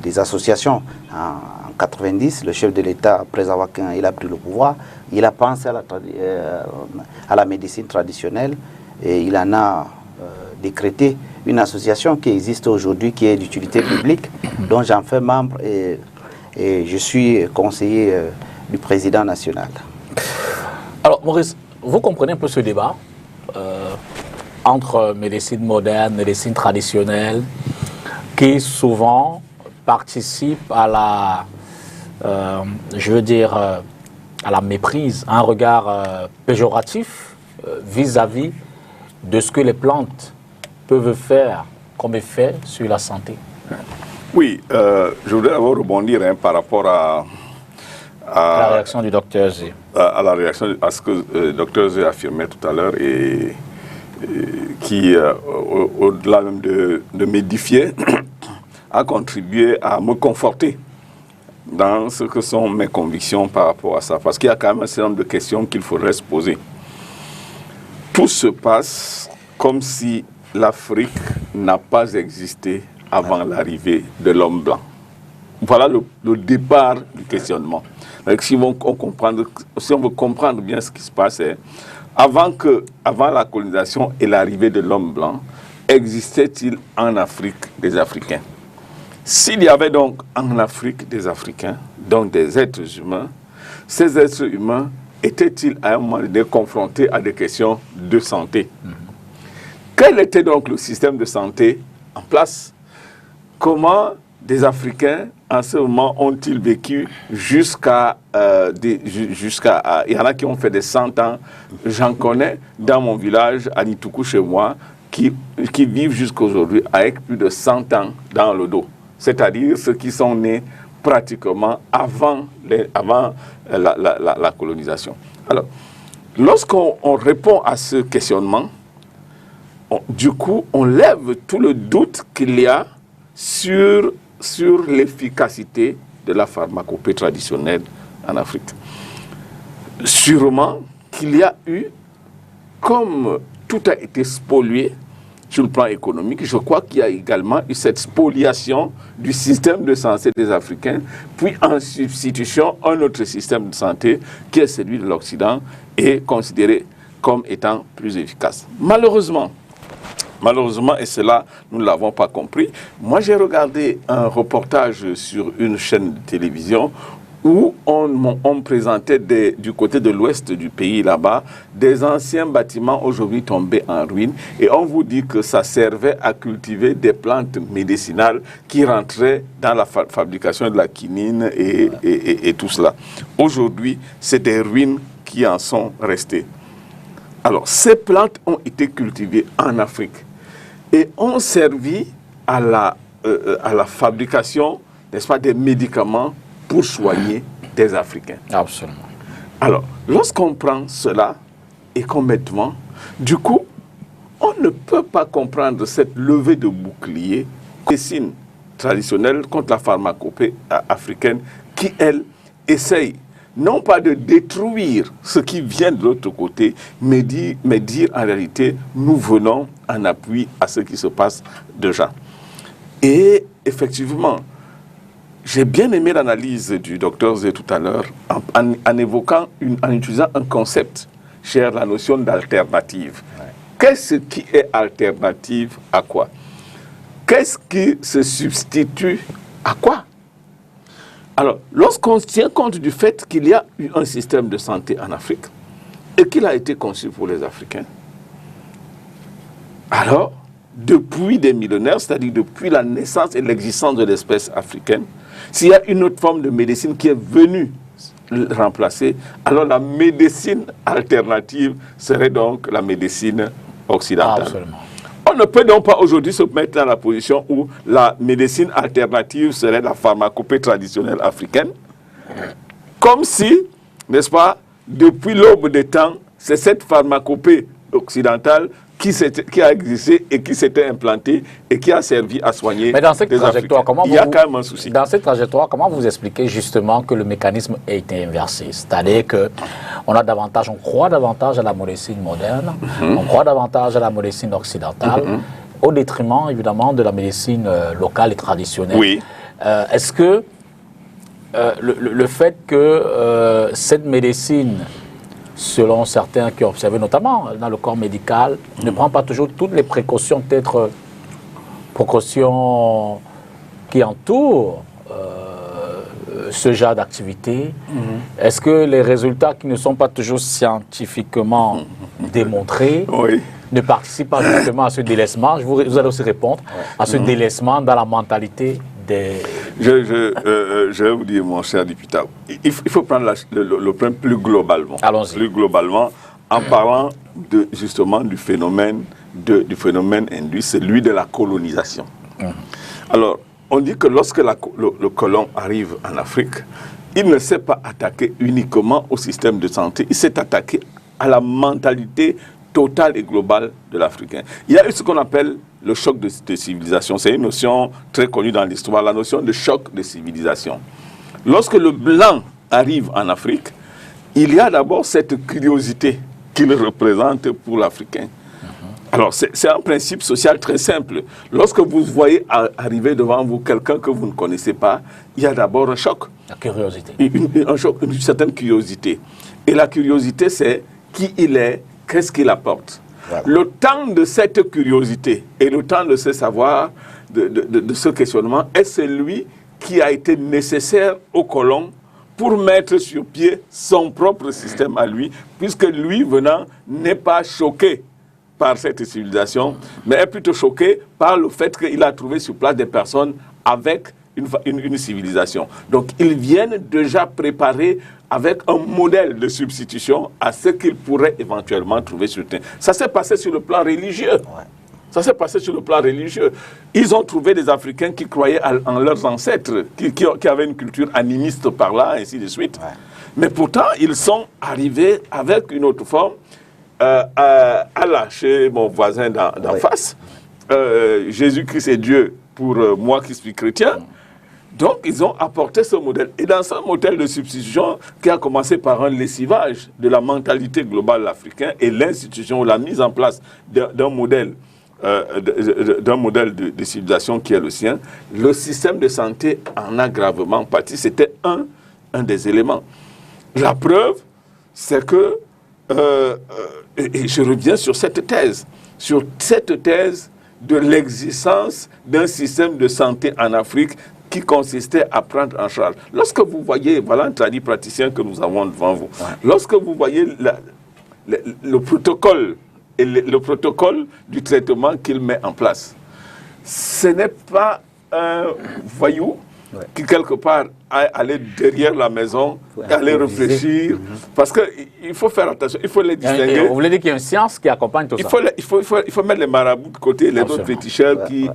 des associations. En 90, le chef de l'État, après avoir il a pris le pouvoir, il a pensé à la médecine traditionnelle et il en a décrété une association qui existe aujourd'hui, qui est d'utilité publique, dont j'en fais membre et je suis conseiller du président national. Alors, Maurice, vous comprenez un peu ce débat entre médecine moderne, médecine traditionnelle, qui souvent participe à la, à la méprise, un regard péjoratif vis-à-vis de ce que les plantes peuvent faire comme effet sur la santé. Oui, je voudrais d'abord rebondir par rapport à la réaction du docteur Zé. À la réaction à ce que le docteur Zé affirmait tout à l'heure et qui, au-delà même de m'édifier, a contribué à me conforter dans ce que sont mes convictions par rapport à ça. Parce qu'il y a quand même un certain nombre de questions qu'il faudrait se poser. Tout se passe comme si l'Afrique n'a pas existé avant l'arrivée de l'homme blanc. Voilà le départ du questionnement. Donc, si on veut comprendre bien ce qui se passe, avant la colonisation et l'arrivée de l'homme blanc, existait-il en Afrique des Africains? S'il y avait donc en Afrique des Africains, donc des êtres humains, ces êtres humains étaient-ils à un moment donné confrontés à des questions de santé? Quel était donc le système de santé en place? Comment des Africains, en ce moment, ont-ils vécu jusqu'à... il y en a qui ont fait des 100 ans. J'en connais dans mon village, à Nitoukou, chez moi, qui vivent jusqu'à aujourd'hui avec plus de 100 ans dans le dos. C'est-à-dire ceux qui sont nés pratiquement avant la colonisation. Alors, lorsqu'on répond à ce questionnement, du coup, on lève tout le doute qu'il y a sur l'efficacité de la pharmacopée traditionnelle en Afrique. Sûrement qu'il y a eu, comme tout a été spolié sur le plan économique, je crois qu'il y a également eu cette spoliation du système de santé des Africains, puis en substitution, un autre système de santé qui est celui de l'Occident est considéré comme étant plus efficace. Malheureusement, et cela, nous ne l'avons pas compris. Moi, j'ai regardé un reportage sur une chaîne de télévision où on présentait du côté de l'ouest du pays, là-bas, des anciens bâtiments aujourd'hui tombés en ruine. Et on vous dit que ça servait à cultiver des plantes médicinales qui rentraient dans la fabrication de la quinine et tout cela. Aujourd'hui, c'est des ruines qui en sont restées. Alors, ces plantes ont été cultivées en Afrique et ont servi à la fabrication, n'est-ce pas, des médicaments pour soigner des Africains. Absolument. Alors, lorsqu'on prend cela et qu'on met devant, du coup, on ne peut pas comprendre cette levée de bouclier médecine traditionnelle contre la pharmacopée africaine qui, elle, essaye non pas de détruire ce qui vient de l'autre côté, mais dire en réalité, nous venons en appui à ce qui se passe déjà. Et effectivement, j'ai bien aimé l'analyse du docteur Zé tout à l'heure en évoquant, en utilisant un concept cher, la notion d'alternative. Ouais. Qu'est-ce qui est alternative à quoi? Qu'est-ce qui se substitue à quoi? Alors, lorsqu'on tient compte du fait qu'il y a eu un système de santé en Afrique et qu'il a été conçu pour les Africains, alors depuis des millénaires, c'est-à-dire depuis la naissance et l'existence de l'espèce africaine, s'il y a une autre forme de médecine qui est venue le remplacer, alors la médecine alternative serait donc la médecine occidentale. Absolument. On ne peut donc pas aujourd'hui se mettre dans la position où la médecine alternative serait la pharmacopée traditionnelle africaine, comme si, n'est-ce pas, depuis l'aube des temps, c'est cette pharmacopée occidentale qui a existé et qui s'était implantée et qui a servi à soigner. Mais dans cette les trajectoire, Africains. Il y a quand même un souci. Dans cette trajectoire, comment vous expliquez justement que le mécanisme a été inversé? C'est-à-dire qu'on on croit davantage à la médecine moderne, on croit davantage à la médecine occidentale, au détriment évidemment de la médecine locale et traditionnelle. Oui. Est-ce que le fait que cette médecine, selon certains qui ont observé, notamment dans le corps médical, ne prend pas toujours toutes les précautions, peut-être précautions qui entourent ce genre d'activité. Est-ce que les résultats qui ne sont pas toujours scientifiquement démontrés ne participent pas justement à ce délaissement? Vous allez aussi répondre à ce délaissement dans la mentalité des... Je vais vous dire, mon cher député, il faut prendre le problème plus globalement. Allons-y. Plus globalement, en parlant justement du phénomène induit, celui de la colonisation. Alors, on dit que lorsque le colon arrive en Afrique, il ne s'est pas attaqué uniquement au système de santé, il s'est attaqué à la mentalité totale et globale de l'Africain. Il y a eu ce qu'on appelle le choc de civilisation. C'est une notion très connue dans l'histoire, la notion de choc de civilisation. Lorsque le blanc arrive en Afrique, il y a d'abord cette curiosité qu'il représente pour l'Africain. Alors, c'est un principe social très simple. Lorsque vous voyez arriver devant vous quelqu'un que vous ne connaissez pas, il y a d'abord un choc. La curiosité. Un choc, une certaine curiosité. Et la curiosité, c'est qui il est, qu'est-ce qu'il apporte. Voilà. Le temps de cette curiosité et le temps de ce savoir, de ce questionnement, est celui qui a été nécessaire aux colons pour mettre sur pied son propre système à lui, puisque lui, venant, n'est pas choqué par cette civilisation, mais est plutôt choqué par le fait qu'il a trouvé sur place des personnes avec une civilisation. Donc, ils viennent déjà préparés avec un modèle de substitution à ce qu'ils pourraient éventuellement trouver sur le terrain. Ça s'est passé sur le plan religieux. Ça s'est passé sur le plan religieux. Ils ont trouvé des Africains qui croyaient en leurs ancêtres, qui avaient une culture animiste par là, ainsi de suite. Mais pourtant, ils sont arrivés avec une autre forme. Allah, chez mon voisin d'en face, Jésus-Christ est Dieu pour moi qui suis chrétien. Donc, ils ont apporté ce modèle. Et dans ce modèle de substitution qui a commencé par un lessivage de la mentalité globale africaine et l'institution ou la mise en place d'un modèle de civilisation qui est le sien, le système de santé en a gravement pâti. C'était un des éléments. La preuve, c'est que, et je reviens sur cette thèse de l'existence d'un système de santé en Afrique qui consistait à prendre en charge. Lorsque vous voyez, voilà un praticien que nous avons devant vous, lorsque vous voyez le protocole et le protocole du traitement qu'il met en place, ce n'est pas un voyou qui quelque part aller derrière la maison, aller réfléchir, parce qu'il faut faire attention, il faut les distinguer. Vous voulez dire qu'il y a une science qui accompagne tout ça? Il faut mettre les marabouts de côté, les autres féticheurs qui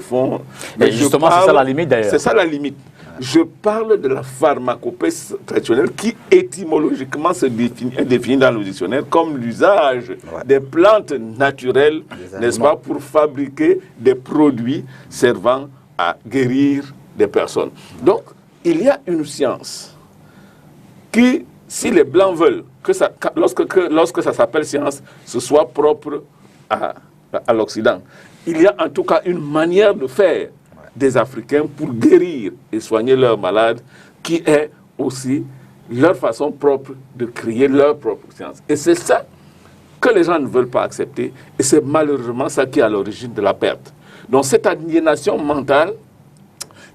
font... Mais justement, c'est ça la limite d'ailleurs. C'est ça la limite. Je parle de la pharmacopée traditionnelle qui étymologiquement est définie dans le dictionnaire comme l'usage des plantes naturelles, n'est-ce pas, pour fabriquer des produits servant à guérir des personnes. Donc, il y a une science qui, si les Blancs veulent que lorsque ça s'appelle science, ce soit propre à l'Occident, il y a en tout cas une manière de faire des Africains pour guérir et soigner leurs malades qui est aussi leur façon propre de créer leur propre science. Et c'est ça que les gens ne veulent pas accepter et c'est malheureusement ça qui est à l'origine de la perte. Donc cette aliénation mentale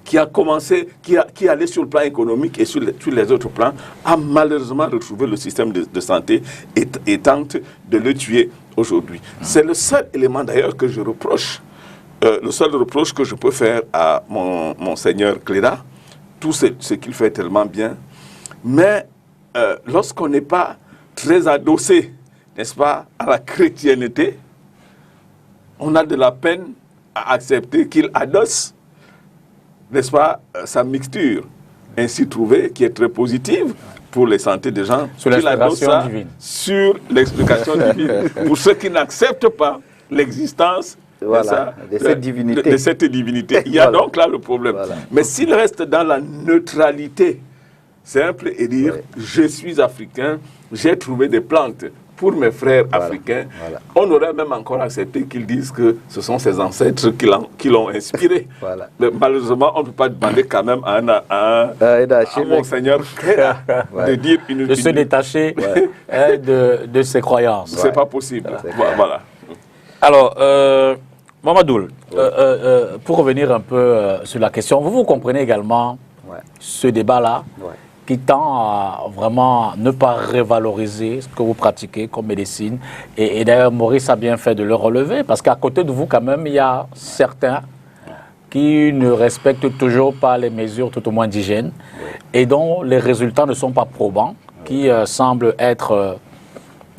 qui a commencé, qui allait sur le plan économique et sur les autres plans, a malheureusement retrouvé le système de santé et tente de le tuer aujourd'hui. C'est le seul élément d'ailleurs que je reproche, le seul reproche que je peux faire à mon Seigneur Cléda, tout ce qu'il fait tellement bien. Mais lorsqu'on n'est pas très adossé, n'est-ce pas, à la chrétienté, on a de la peine à accepter qu'il adosse, n'est-ce pas, sa mixture ainsi trouvée, qui est très positive pour les santé des gens, sur l'explication divine. Sur l'explication divine. Pour ceux qui n'acceptent pas l'existence de cette divinité. De cette divinité. Il y a donc là le problème. Mais s'il reste dans la neutralité simple et dire je suis africain, j'ai trouvé des plantes pour mes frères africains, on aurait même encore accepté qu'ils disent que ce sont ses ancêtres qui l'ont inspiré. Mais malheureusement, on ne peut pas demander quand même à Monseigneur de dire de se détacher de ses croyances. C'est pas possible. Voilà. Alors, Mamadoul, pour revenir un peu sur la question, vous comprenez également ce débat-là qui tend à vraiment ne pas revaloriser ce que vous pratiquez comme médecine. Et d'ailleurs, Maurice a bien fait de le relever, parce qu'à côté de vous, quand même, il y a certains qui ne respectent toujours pas les mesures, tout au moins d'hygiène, et dont les résultats ne sont pas probants, qui semblent être,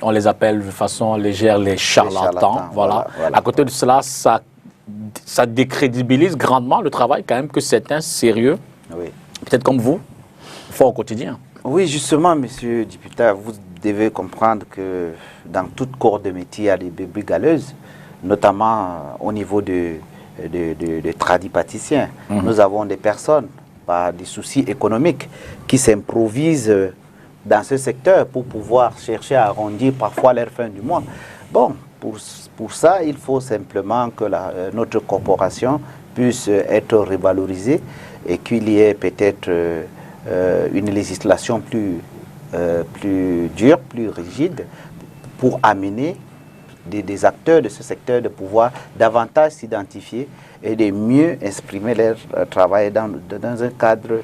on les appelle de façon légère, les charlatans. Voilà. À côté de cela, ça décrédibilise grandement le travail quand même que certains sérieux, peut-être comme vous, font au quotidien. Oui, justement, monsieur député, vous devez comprendre que dans toute corps de métier, il y a des brebis galeuses, notamment au niveau des tradipraticiens. Nous avons des personnes, par des soucis économiques, qui s'improvisent dans ce secteur pour pouvoir chercher à arrondir parfois leur fin du mois. Bon, pour ça, il faut simplement que notre corporation puisse être revalorisée et qu'il y ait peut-être une législation plus dure, plus rigide, pour amener des acteurs de ce secteur de pouvoir davantage s'identifier et de mieux exprimer leur travail dans un cadre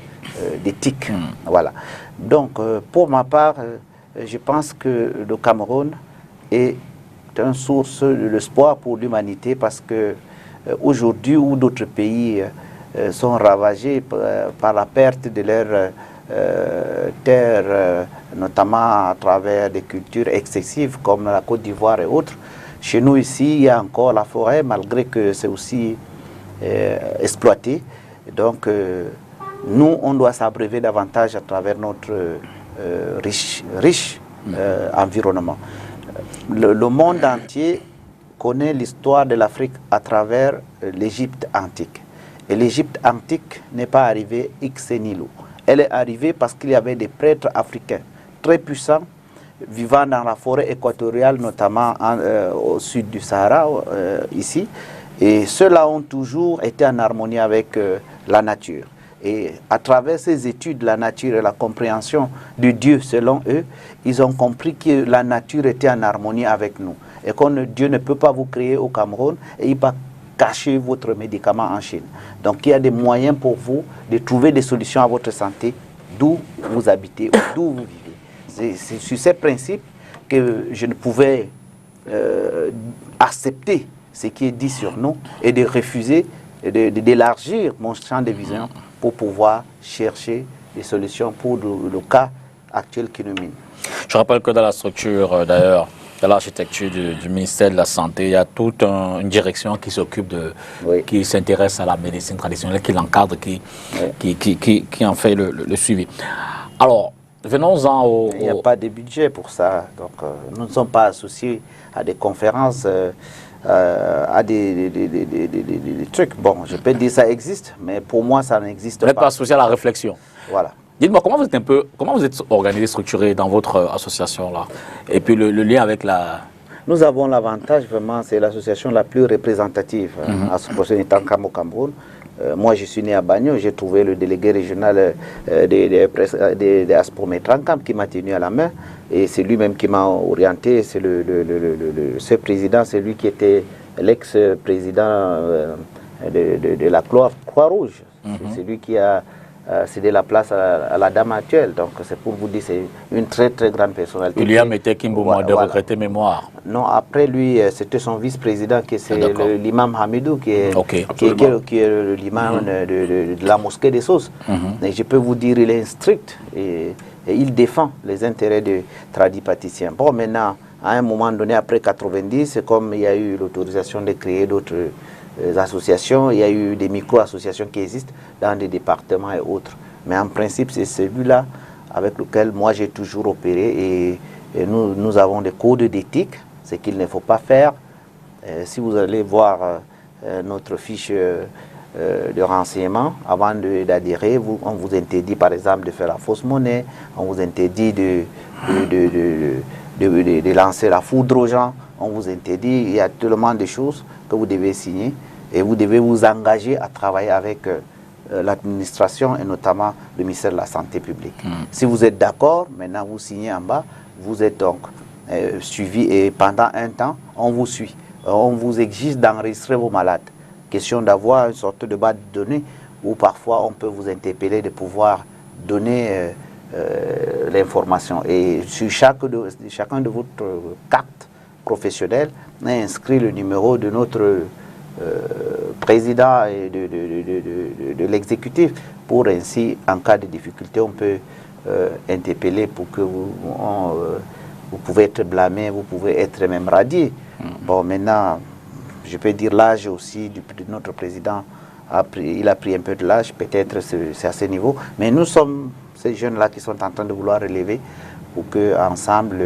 d'éthique. Voilà. Donc, pour ma part, je pense que le Cameroun est une source d'espoir pour l'humanité, parce que aujourd'hui, où d'autres pays sont ravagés par la perte de leurs terres, notamment à travers des cultures excessives comme la Côte d'Ivoire et autres. Chez nous ici, il y a encore la forêt, malgré que c'est aussi exploité. Donc, nous, on doit s'abreuver davantage à travers notre riche environnement. Le monde entier connaît l'histoire de l'Afrique à travers l'Égypte antique. Et l'Égypte antique n'est pas arrivée ex nihilo. Elle est arrivée parce qu'il y avait des prêtres africains très puissants vivant dans la forêt équatoriale, notamment au sud du Sahara, ici. Et ceux-là ont toujours été en harmonie avec la nature. Et à travers ces études de la nature et la compréhension de Dieu selon eux, ils ont compris que la nature était en harmonie avec nous. Et que Dieu ne peut pas vous créer au Cameroun et il va cacher votre médicament en Chine. Donc il y a des moyens pour vous de trouver des solutions à votre santé d'où vous habitez, d'où vous vivez. C'est sur ces principes que je ne pouvais accepter ce qui est dit sur nous et de refuser d'élargir mon champ de vision pour pouvoir chercher des solutions pour le cas actuel qui nous mine. Je rappelle que dans la structure, d'ailleurs, dans l'architecture du ministère de la Santé, il y a toute une direction qui s'occupe qui s'intéresse à la médecine traditionnelle, qui l'encadre, qui en fait le suivi. Alors, venons-en au... Il n'y a pas de budget pour ça. Donc, nous ne sommes pas associés à des conférences, à des trucs. Bon, je peux dire que ça existe, mais pour moi, ça n'existe pas. Vous n'êtes pas associé à la réflexion. Voilà. Dites-moi, comment vous êtes organisé, structuré dans votre association-là? Et puis le lien avec la... Nous avons l'avantage, vraiment, c'est l'association la plus représentative association étant au Cameroun. Moi, je suis né à Bagno, j'ai trouvé le délégué régional des Asprométrancam qui m'a tenu à la main. Et c'est lui-même qui m'a orienté. C'est ce président, c'est lui qui était l'ex-président de la Croix-Rouge. C'est lui qui a cédé la place à la dame actuelle. Donc c'est pour vous dire, c'est une très très grande personnalité. William était Kimbouma de regretter mémoire. Non, après lui, c'était son vice-président, c'est l'imam Hamidou, qui est l'imam de la mosquée des Sauces. Et je peux vous dire, il est strict et il défend les intérêts des tradipraticiens. Bon, maintenant, à un moment donné, après 90, comme il y a eu l'autorisation de créer d'autres associations, il y a eu des micro-associations qui existent dans des départements et autres. Mais en principe, c'est celui-là avec lequel moi j'ai toujours opéré et nous avons des codes d'éthique, ce qu'il ne faut pas faire. Si vous allez voir notre fiche de renseignement, avant d'adhérer, on vous interdit par exemple de faire la fausse monnaie, on vous interdit de lancer la foudre aux gens, on vous interdit, il y a tellement de choses que vous devez signer et vous devez vous engager à travailler avec l'administration et notamment le ministère de la Santé publique. Si vous êtes d'accord, maintenant vous signez en bas, vous êtes donc suivi et pendant un temps, on vous suit. On vous exige d'enregistrer vos malades. Question d'avoir une sorte de base de données où parfois on peut vous interpeller de pouvoir donner l'information. Et sur chacun de votre carte professionnelle, on a inscrit le numéro de notre président et de l'exécutif pour ainsi, en cas de difficulté, on peut interpeller pour que vous pouvez être blâmé, vous pouvez être même radié. Bon, maintenant, je peux dire l'âge aussi de notre président, il a pris un peu de l'âge, peut-être c'est à ce niveau, mais nous sommes ces jeunes-là qui sont en train de vouloir relever pour que ensemble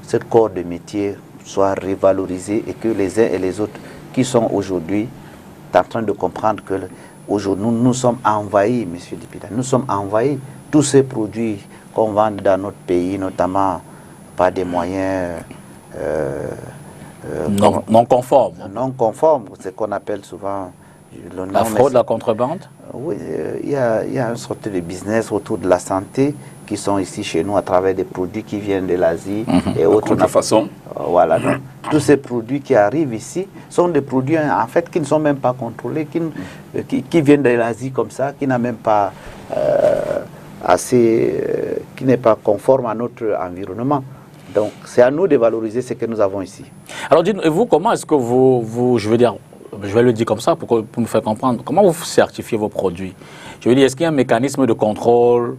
ce corps de métier soit revalorisé et que les uns et les autres qui sont aujourd'hui en train de comprendre que aujourd'hui nous sommes envahis, monsieur le député, nous sommes envahis. Tous ces produits qu'on vend dans notre pays, notamment par des moyens non conformes. Non conformes, ce qu'on appelle souvent la fraude, la contrebande. Oui, il y a une sorte de business autour de la santé qui sont ici chez nous à travers des produits qui viennent de l'Asie et autres. De façon. Voilà. Donc, tous ces produits qui arrivent ici sont des produits en fait qui ne sont même pas contrôlés, qui viennent de l'Asie comme ça, qui n'a même pas qui n'est pas conforme à notre environnement. Donc c'est à nous de valoriser ce que nous avons ici. Alors dites-vous, comment est-ce que vous, je veux dire, je vais le dire comme ça pour me faire comprendre, comment vous certifiez vos produits? Je veux dire, est-ce qu'il y a un mécanisme de contrôle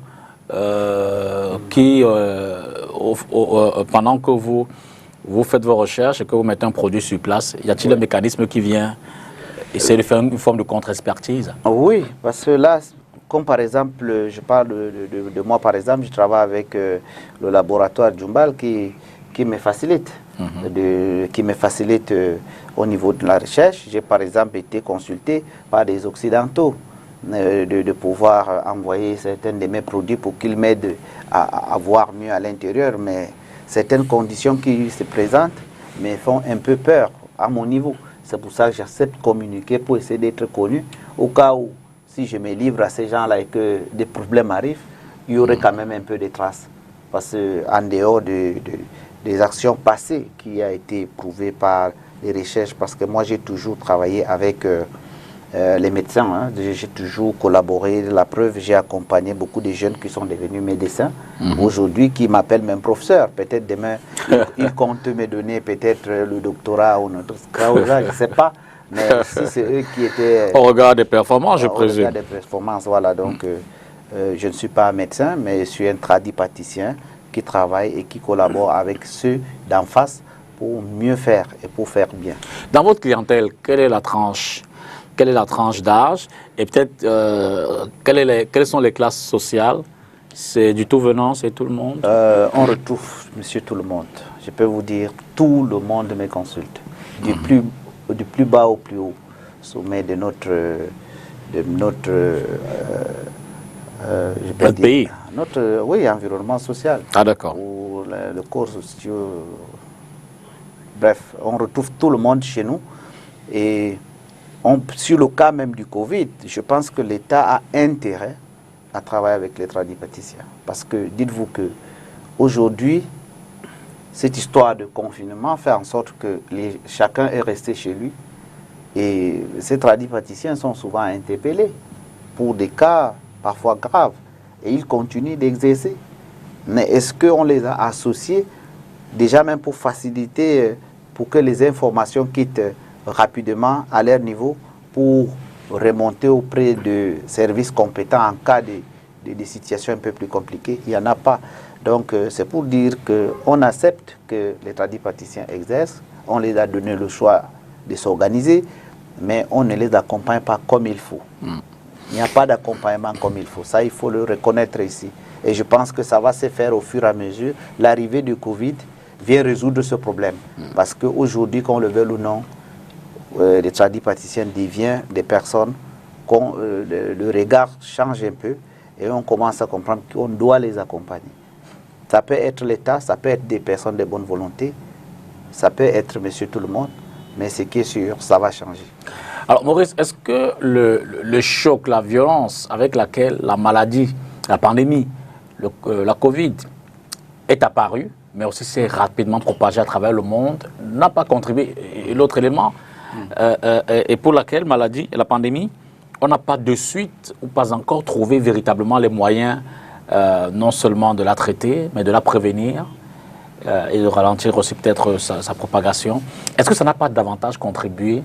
qui, pendant que vous faites vos recherches et que vous mettez un produit sur place, y a-t-il un mécanisme qui vient essayer de faire une forme de contre-expertise? Oui, parce que là, comme par exemple, je parle de moi par exemple, je travaille avec le laboratoire Djumbal qui me facilite, au niveau de la recherche. J'ai par exemple été consulté par des Occidentaux de pouvoir envoyer certains de mes produits pour qu'ils m'aident à voir mieux à l'intérieur, mais certaines conditions qui se présentent me font un peu peur à mon niveau. C'est pour ça que j'accepte de communiquer pour essayer d'être connu au cas où si je me livre à ces gens-là et que des problèmes arrivent, il y aurait quand même un peu de traces. Parce qu'en dehors des actions passées qui a été prouvées par les recherches, parce que moi j'ai toujours travaillé avec les médecins, hein, j'ai toujours collaboré. La preuve, j'ai accompagné beaucoup de jeunes qui sont devenus médecins, aujourd'hui qui m'appellent même professeur. Peut-être demain, ils comptent me donner peut-être le doctorat ou notre je ne sais pas. Mais si c'est eux qui étaient... Au regard des performances, je présume. Au regard des performances, voilà. Donc, je ne suis pas médecin, mais je suis un tradipraticien qui travaille et qui collabore avec ceux d'en face pour mieux faire et pour faire bien. Dans votre clientèle, quelle est la tranche d'âge et peut-être quelles sont les classes sociales? C'est du tout venant, c'est tout le monde? On retrouve, monsieur, tout le monde. Je peux vous dire, tout le monde me consulte. Du plus bas au plus haut, sommet de notre pays. Notre environnement social. Ah d'accord. Ou le corps social. Bref, on retrouve tout le monde chez nous. Et sur le cas même du Covid, je pense que l'État a intérêt à travailler avec les tradipraticiens. Parce que dites-vous que aujourd'hui, cette histoire de confinement fait en sorte que chacun est resté chez lui Et ces tradipraticiens sont souvent interpellés pour des cas parfois graves. Et ils continuent d'exercer. Mais est-ce qu'on les a associés, déjà même pour faciliter, pour que les informations quittent rapidement à leur niveau, pour remonter auprès de services compétents en cas de situations un peu plus compliquées? Il n'y en a pas. Donc c'est pour dire qu'on accepte que les tradipraticiens exercent, on les a donné le choix de s'organiser, mais on ne les accompagne pas comme il faut. Il n'y a pas d'accompagnement comme il faut. Ça, il faut le reconnaître ici. Et je pense que ça va se faire au fur et à mesure. L'arrivée du Covid vient résoudre ce problème. Parce qu'aujourd'hui, qu'on le veuille ou non, les tradipraticiens deviennent des personnes, le regard change un peu et on commence à comprendre qu'on doit les accompagner. Ça peut être l'État, ça peut être des personnes de bonne volonté, ça peut être monsieur tout le monde, mais ce qui est sûr, ça va changer. Alors Maurice, est-ce que le choc, la violence avec laquelle la maladie, la pandémie, la Covid est apparue, mais aussi s'est rapidement propagée à travers le monde, n'a pas contribué? Et l'autre élément, et pour laquelle maladie et la pandémie, on n'a pas de suite ou pas encore trouvé véritablement les moyens non seulement de la traiter, mais de la prévenir et de ralentir aussi peut-être sa propagation. Est-ce que ça n'a pas davantage contribué,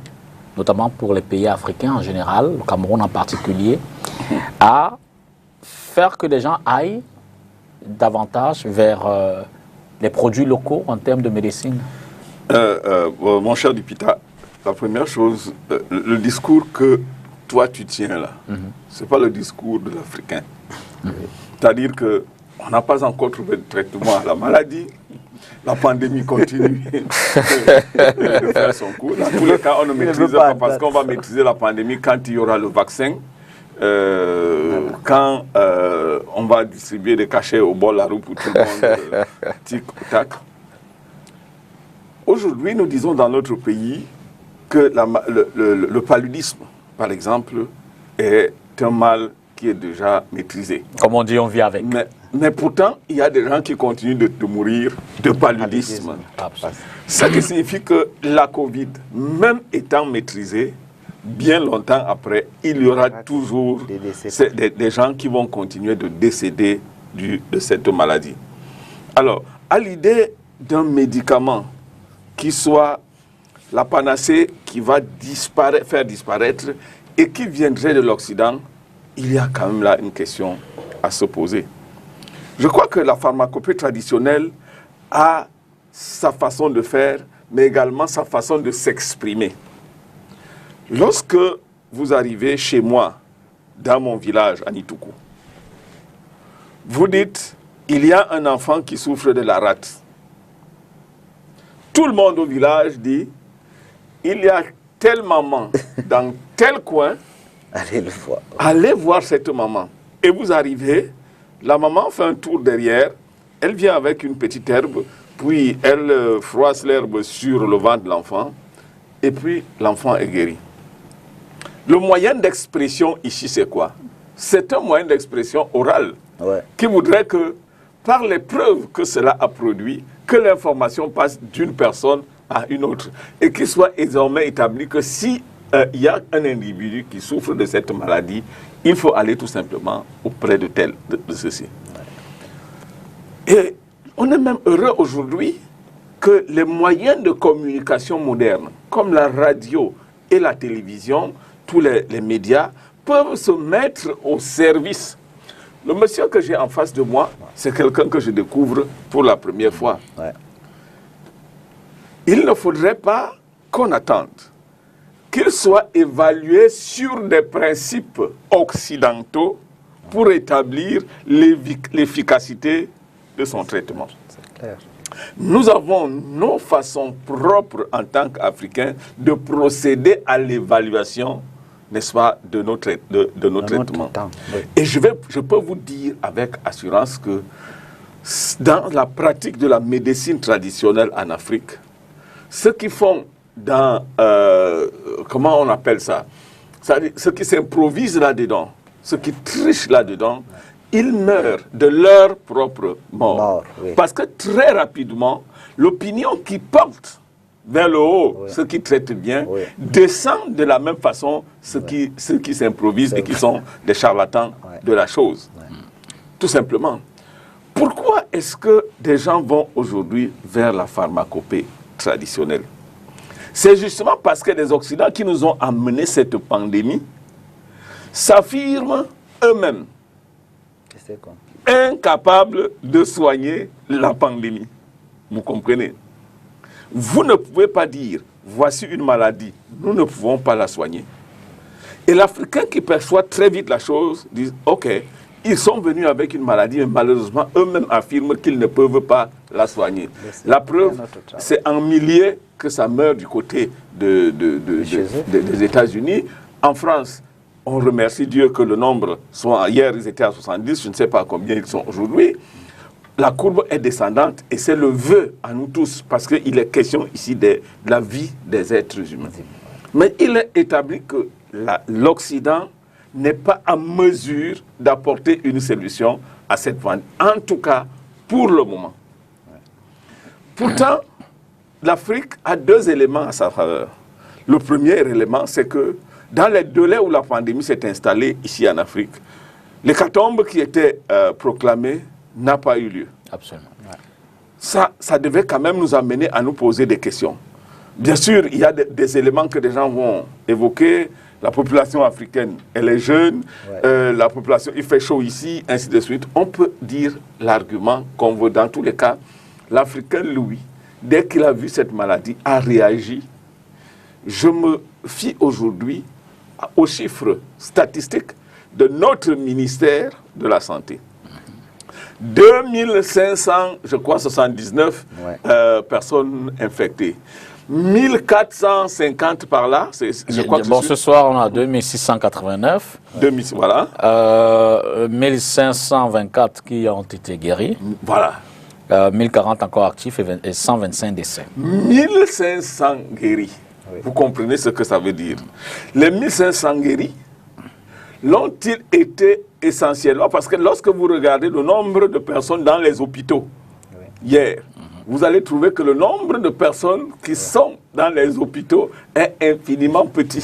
notamment pour les pays africains en général, le Cameroun en particulier, à faire que les gens aillent davantage vers les produits locaux en termes de médecine? Mon cher Dipita, la première chose, le discours que toi tu tiens là, ce n'est pas le discours de l'Africain. C'est-à-dire qu'on n'a pas encore trouvé de traitement à la maladie. La pandémie continue de faire son cours. Dans tous les cas, on ne maîtrise pas parce qu'on va maîtriser la pandémie quand il y aura le vaccin, quand on va distribuer des cachets au bord de la route pour tout le monde, tic ou tac. Aujourd'hui, nous disons dans notre pays que le paludisme, par exemple, est un mal qui est déjà maîtrisé. Comme on dit, on vit avec. Mais pourtant, il y a des gens qui continuent de mourir de paludisme. Ce qui signifie que la Covid, même étant maîtrisée, bien longtemps après, il y aura toujours des gens qui vont continuer de décéder de cette maladie. Alors, à l'idée d'un médicament qui soit la panacée qui va faire disparaître et qui viendrait de l'Occident, il y a quand même là une question à se poser. Je crois que la pharmacopée traditionnelle a sa façon de faire, mais également sa façon de s'exprimer. Lorsque vous arrivez chez moi, dans mon village, à Nitoukou, vous dites, il y a un enfant qui souffre de la rate. Tout le monde au village dit, il y a telle maman dans tel coin, allez voir cette maman. Et vous arrivez, la maman fait un tour derrière, elle vient avec une petite herbe, puis elle froisse l'herbe sur le ventre de l'enfant, et puis l'enfant est guéri. Le moyen d'expression ici, c'est quoi? C'est un moyen d'expression oral, qui voudrait que, par les preuves que cela a produit, que l'information passe d'une personne à une autre, et qu'il soit désormais établi que si il y a un individu qui souffre de cette maladie, il faut aller tout simplement auprès de ceci. Et on est même heureux aujourd'hui que les moyens de communication modernes, comme la radio et la télévision, tous les médias, peuvent se mettre au service. Le monsieur que j'ai en face de moi, c'est quelqu'un que je découvre pour la première fois. Il ne faudrait pas qu'on attende qu'il soit évalué sur des principes occidentaux pour établir l'efficacité de son traitement. Nous avons nos façons propres en tant qu'Africains de procéder à l'évaluation, n'est-ce pas, de nos traitements. Et je peux vous dire avec assurance que dans la pratique de la médecine traditionnelle en Afrique, ceux qui font dans, comment on appelle ça, ceux qui s'improvisent là-dedans, ceux qui trichent là-dedans, ils meurent de leur propre mort. Parce que très rapidement, l'opinion qui porte vers le haut, Oui. ceux qui traitent bien, Oui. descendent de la même façon ceux qui s'improvisent et qui sont des charlatans Ouais. de la chose. Tout simplement. Pourquoi est-ce que des gens vont aujourd'hui vers la pharmacopée traditionnelle? C'est justement parce que les Occidentaux qui nous ont amené cette pandémie s'affirment eux-mêmes C'est con. incapables de soigner la pandémie. Vous comprenez? Vous ne pouvez pas dire, voici une maladie, nous ne pouvons pas la soigner. Et l'Africain qui perçoit très vite la chose dit, ok, ils sont venus avec une maladie, mais malheureusement, eux-mêmes affirment qu'ils ne peuvent pas la soigner. La preuve, c'est en milliers que ça meurt du côté des États-Unis. En France, on remercie Dieu que le nombre soit, hier ils étaient à 70, je ne sais pas combien ils sont aujourd'hui. La courbe est descendante et c'est le vœu à nous tous, parce qu'il est question ici de la vie des êtres humains. Mais il est établi que l'Occident n'est pas en mesure d'apporter une solution à cette pandémie, en tout cas pour le moment. Pourtant, l'Afrique a deux éléments à sa faveur. Le premier élément, c'est que dans les délais où la pandémie s'est installée ici en Afrique, l'hécatombe qui était proclamée n'a pas eu lieu. Absolument. Ça devait quand même nous amener à nous poser des questions. Bien sûr, il y a des éléments que des gens vont évoquer. La population africaine, elle est jeune. La population, il fait chaud ici, ainsi de suite. On peut dire l'argument qu'on veut. Dans tous les cas, l'Africain, Louis, dès qu'il a vu cette maladie, a réagi. Je me fie aujourd'hui aux chiffres statistiques de notre ministère de la Santé. 2500, je crois, 79 personnes infectées. 1450 par là, je crois que ce soir, on a 2689. Voilà. 1524 qui ont été guéris. Voilà. 1040 encore actifs et 125 décès. 1500 guéris. Oui. Vous comprenez ce que ça veut dire. Les 1500 guéris l'ont-ils été essentiellement? Parce que lorsque vous regardez le nombre de personnes dans les hôpitaux hier, vous allez trouver que le nombre de personnes qui sont dans les hôpitaux est infiniment petit.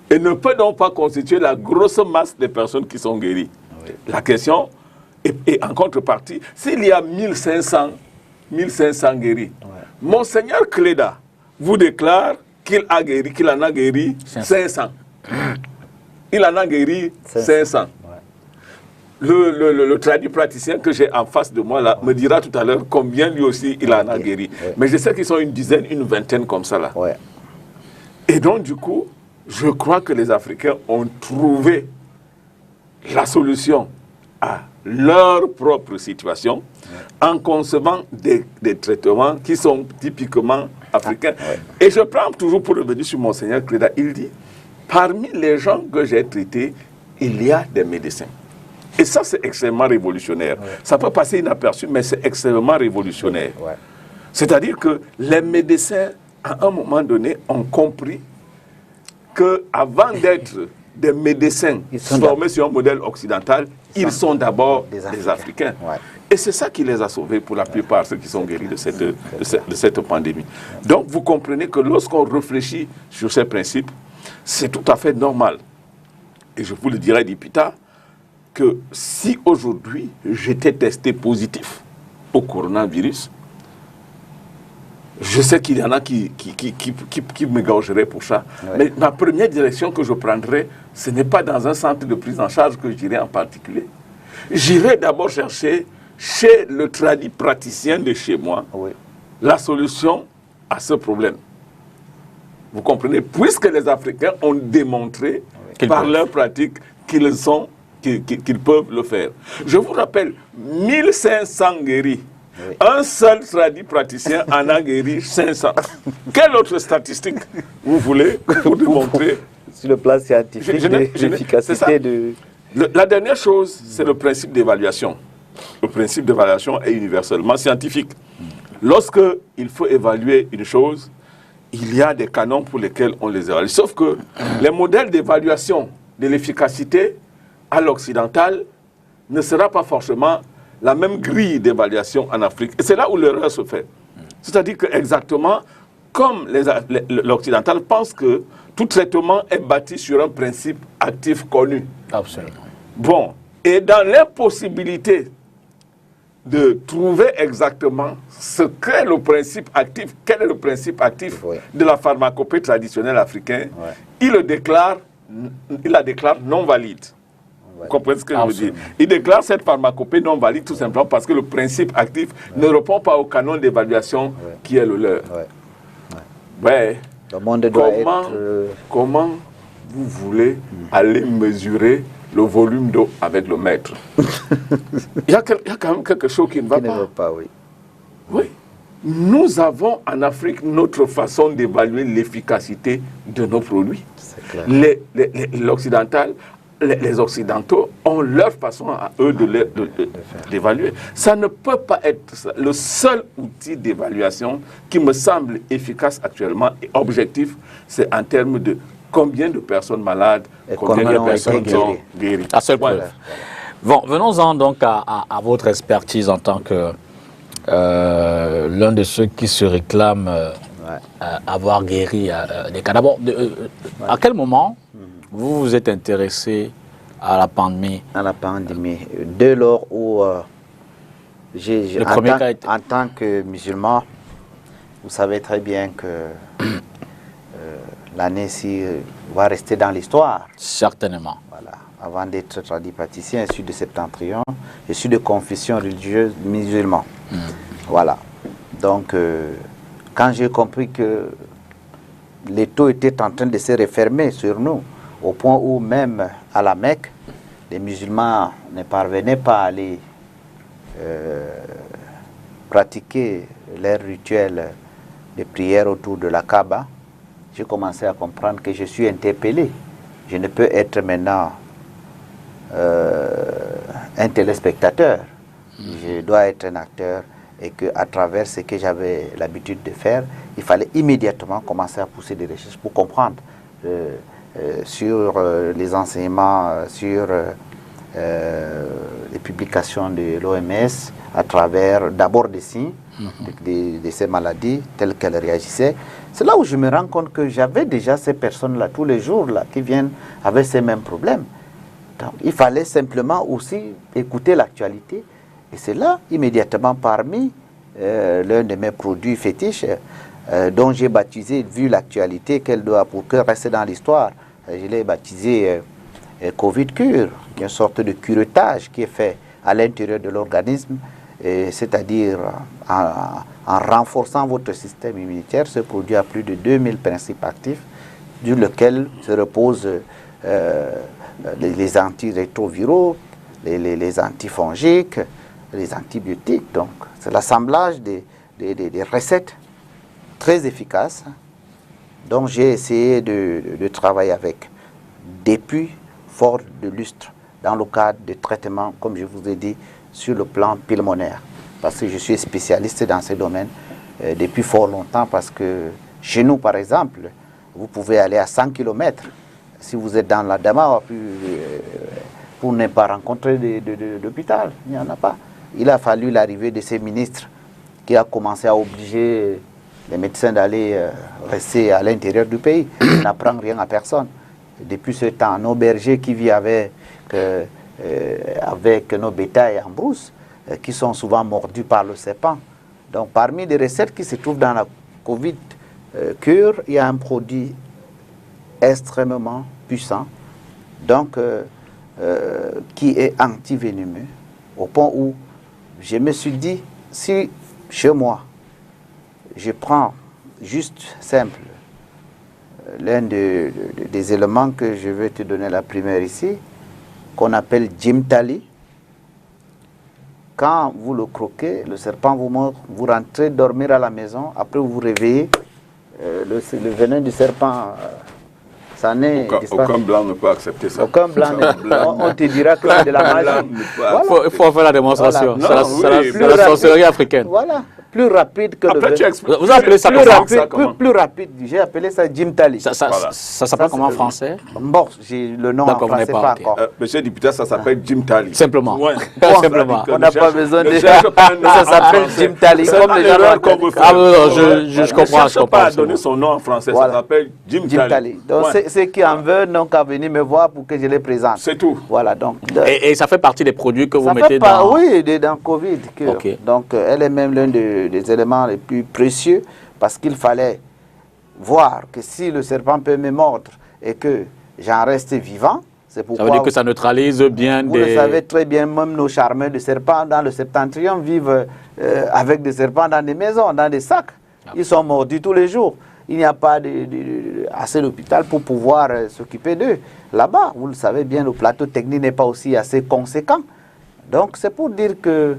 Et ne peut donc pas constituer la grosse masse des personnes qui sont guéries. La question est en contrepartie, s'il y a 1500 guéris, Monseigneur Cléda vous déclare qu'il en a guéri 500. Il en a guéri 500. Le traduit praticien que j'ai en face de moi là me dira tout à l'heure combien lui aussi il en a guéri. Mais je sais qu'ils sont une dizaine, une vingtaine comme ça là. Et donc du coup, je crois que les Africains ont trouvé la solution à leur propre situation en concevant des traitements qui sont typiquement africains. Et je prends toujours pour revenir sur Monseigneur Cléda, il dit, parmi les gens que j'ai traités, il y a des médecins. Et ça, c'est extrêmement révolutionnaire. Ça peut passer inaperçu, mais c'est extrêmement révolutionnaire. C'est-à-dire que les médecins, à un moment donné, ont compris qu'avant d'être des médecins formés sur un modèle occidental, ils sont d'abord des Africains. Et c'est ça qui les a sauvés pour la plupart, ceux qui sont guéris de cette pandémie. Donc, vous comprenez que lorsqu'on réfléchit sur ces principes, c'est tout à fait normal. Et je vous le dirai d'Ipita, que si aujourd'hui j'étais testé positif au coronavirus, je sais qu'il y en a qui me gaucheraient pour ça. Mais ma première direction que je prendrais, ce n'est pas dans un centre de prise en charge que j'irai en particulier. J'irai d'abord chercher chez le traduit praticien de chez moi la solution à ce problème. Vous comprenez? Puisque les Africains ont démontré par leur pratique qu'ils peuvent le faire. Je vous rappelle, 1500 guéris. Un seul traduit praticien en a guéri 500. Quelle autre statistique vous voulez pour démontrer? Sur le plan scientifique, l'efficacité de... La dernière chose, c'est le principe d'évaluation. Le principe d'évaluation est universellement scientifique. Lorsque il faut évaluer une chose, il y a des canons pour lesquels on les évalue. Sauf que les modèles d'évaluation de l'efficacité à l'occidental ne sera pas forcément la même grille d'évaluation en Afrique. Et c'est là où l'erreur se fait. C'est-à-dire que exactement, comme l'occidental pense que tout traitement est bâti sur un principe actif connu. Absolument. Bon, et dans l'impossibilité de trouver exactement ce qu'est le principe actif, quel est le principe actif de la pharmacopée traditionnelle africaine, il la déclare non valide. Vous comprenez ce que je veux dire? Il déclare cette pharmacopée non valide tout simplement parce que le principe actif ne répond pas au canon d'évaluation qui est le leur. Le monde doit être... Comment vous voulez aller mesurer le volume d'eau avec le mètre? Il y a quand même quelque chose qui ne va pas. Oui. Nous avons en Afrique notre façon d'évaluer l'efficacité de nos produits. L'occidental, les Occidentaux ont leur façon à eux d'évaluer. Ça ne peut pas être ça. Le seul outil d'évaluation qui me semble efficace actuellement et objectif, c'est en termes de combien de personnes malades, combien de personnes sont guéries. La seule preuve. Bon, venons-en donc à votre expertise en tant que l'un de ceux qui se réclament avoir guéri des cas. D'abord, à quel moment vous vous êtes intéressé à la pandémie? À la pandémie. Dès lors où, en tant que musulman, vous savez très bien que l'année-ci va rester dans l'histoire. Certainement. Voilà. Avant d'être tradipraticien, issu de Septentrion, je suis de confession religieuse musulmane. Voilà. Donc, quand j'ai compris que les taux étaient en train de se refermer sur nous, au point où même à la Mecque, les musulmans ne parvenaient pas à aller pratiquer leurs rituels de prière autour de la Kaaba, j'ai commencé à comprendre que je suis interpellé. Je ne peux être maintenant un téléspectateur. Je dois être un acteur et qu'à travers ce que j'avais l'habitude de faire, il fallait immédiatement commencer à pousser des recherches pour comprendre sur les enseignements, sur les publications de l'OMS, à travers d'abord des signes de ces maladies telles qu'elles réagissaient. C'est là où je me rends compte que j'avais déjà ces personnes-là tous les jours là, qui viennent avec ces mêmes problèmes. Donc, il fallait simplement aussi écouter l'actualité. Et c'est là, immédiatement, parmi l'un de mes produits fétiches, dont j'ai baptisé, vu l'actualité, qu'elle doit pour que rester dans l'histoire, je l'ai baptisé Covid Cure, qui est une sorte de curettage qui est fait à l'intérieur de l'organisme, c'est-à-dire en renforçant votre système immunitaire. Ce produit a plus de 2000 principes actifs, sur lesquels se reposent les antirétroviraux, les antifongiques, les antibiotiques. Donc, c'est l'assemblage des recettes très efficaces dont j'ai essayé de travailler avec depuis fort de lustre dans le cadre de traitements, comme je vous ai dit, sur le plan pulmonaire. Parce que je suis spécialiste dans ce domaine depuis fort longtemps, parce que chez nous, par exemple, vous pouvez aller à 100 km. Si vous êtes dans la Dama, pour ne pas rencontrer d'hôpital, il n'y en a pas. Il a fallu l'arrivée de ces ministres qui a commencé à obliger les médecins d'aller rester à l'intérieur du pays. Ils n'apprennent rien à personne. Depuis ce temps, nos bergers qui vivent avec nos bétails en brousse, qui sont souvent mordus par le serpent. Donc, parmi les recettes qui se trouvent dans la Covid Cure, il y a un produit extrêmement puissant, donc qui est antivénémeux, au point où je me suis dit, si chez moi, je prends juste simple, l'un des éléments que je vais te donner la première ici, qu'on appelle Jimtali. Quand vous le croquez, le serpent vous mord, vous rentrez dormir à la maison, après vous vous réveillez, le venin du serpent, ça n'est... Aucun blanc ne peut accepter ça. Aucun blanc on te dira que c'est de la magie. Il faut faire la démonstration. Voilà. C'est la sorcellerie africaine. Voilà. plus rapide que Après, tu expliques. Vous appelez ça plus comment rapide, plus rapide. J'ai appelé ça Jim Tally. Ça Voilà. s'appelle comment en français? Bon, j'ai le nom en D'accord, vous français n'avez pas pas, ok. encore. Monsieur le député, ça s'appelle Jim Tally. Simplement. Ouais. Simplement. On n'a pas besoin de... Ça Ça s'appelle Jim Tally, comme les gens l'ont Ah non, je comprends, Ne cherche pas à donner son nom en français, Voilà. ça s'appelle Jim Tally. Donc, Ouais. ceux qui en veulent n'ont qu'à venir me voir pour que je les présente. C'est tout. Voilà, donc... Et ça fait partie des produits que vous Ça mettez fait pas, dans... oui, dans Covid. Ok. Donc, elle est même l'un des éléments les plus précieux parce qu'il fallait voir que si le serpent peut me mordre et que j'en reste vivant, c'est pourquoi... Ça veut dire que ça neutralise bien vous des... le savez très bien, même nos charmeurs de serpents dans le septentrion vivent avec des serpents dans des maisons, dans des sacs. Ils sont mordus tous les jours. Il n'y a pas assez d'hôpital pour pouvoir s'occuper d'eux. Là-bas, vous le savez bien, le plateau technique n'est pas aussi assez conséquent. Donc, c'est pour dire que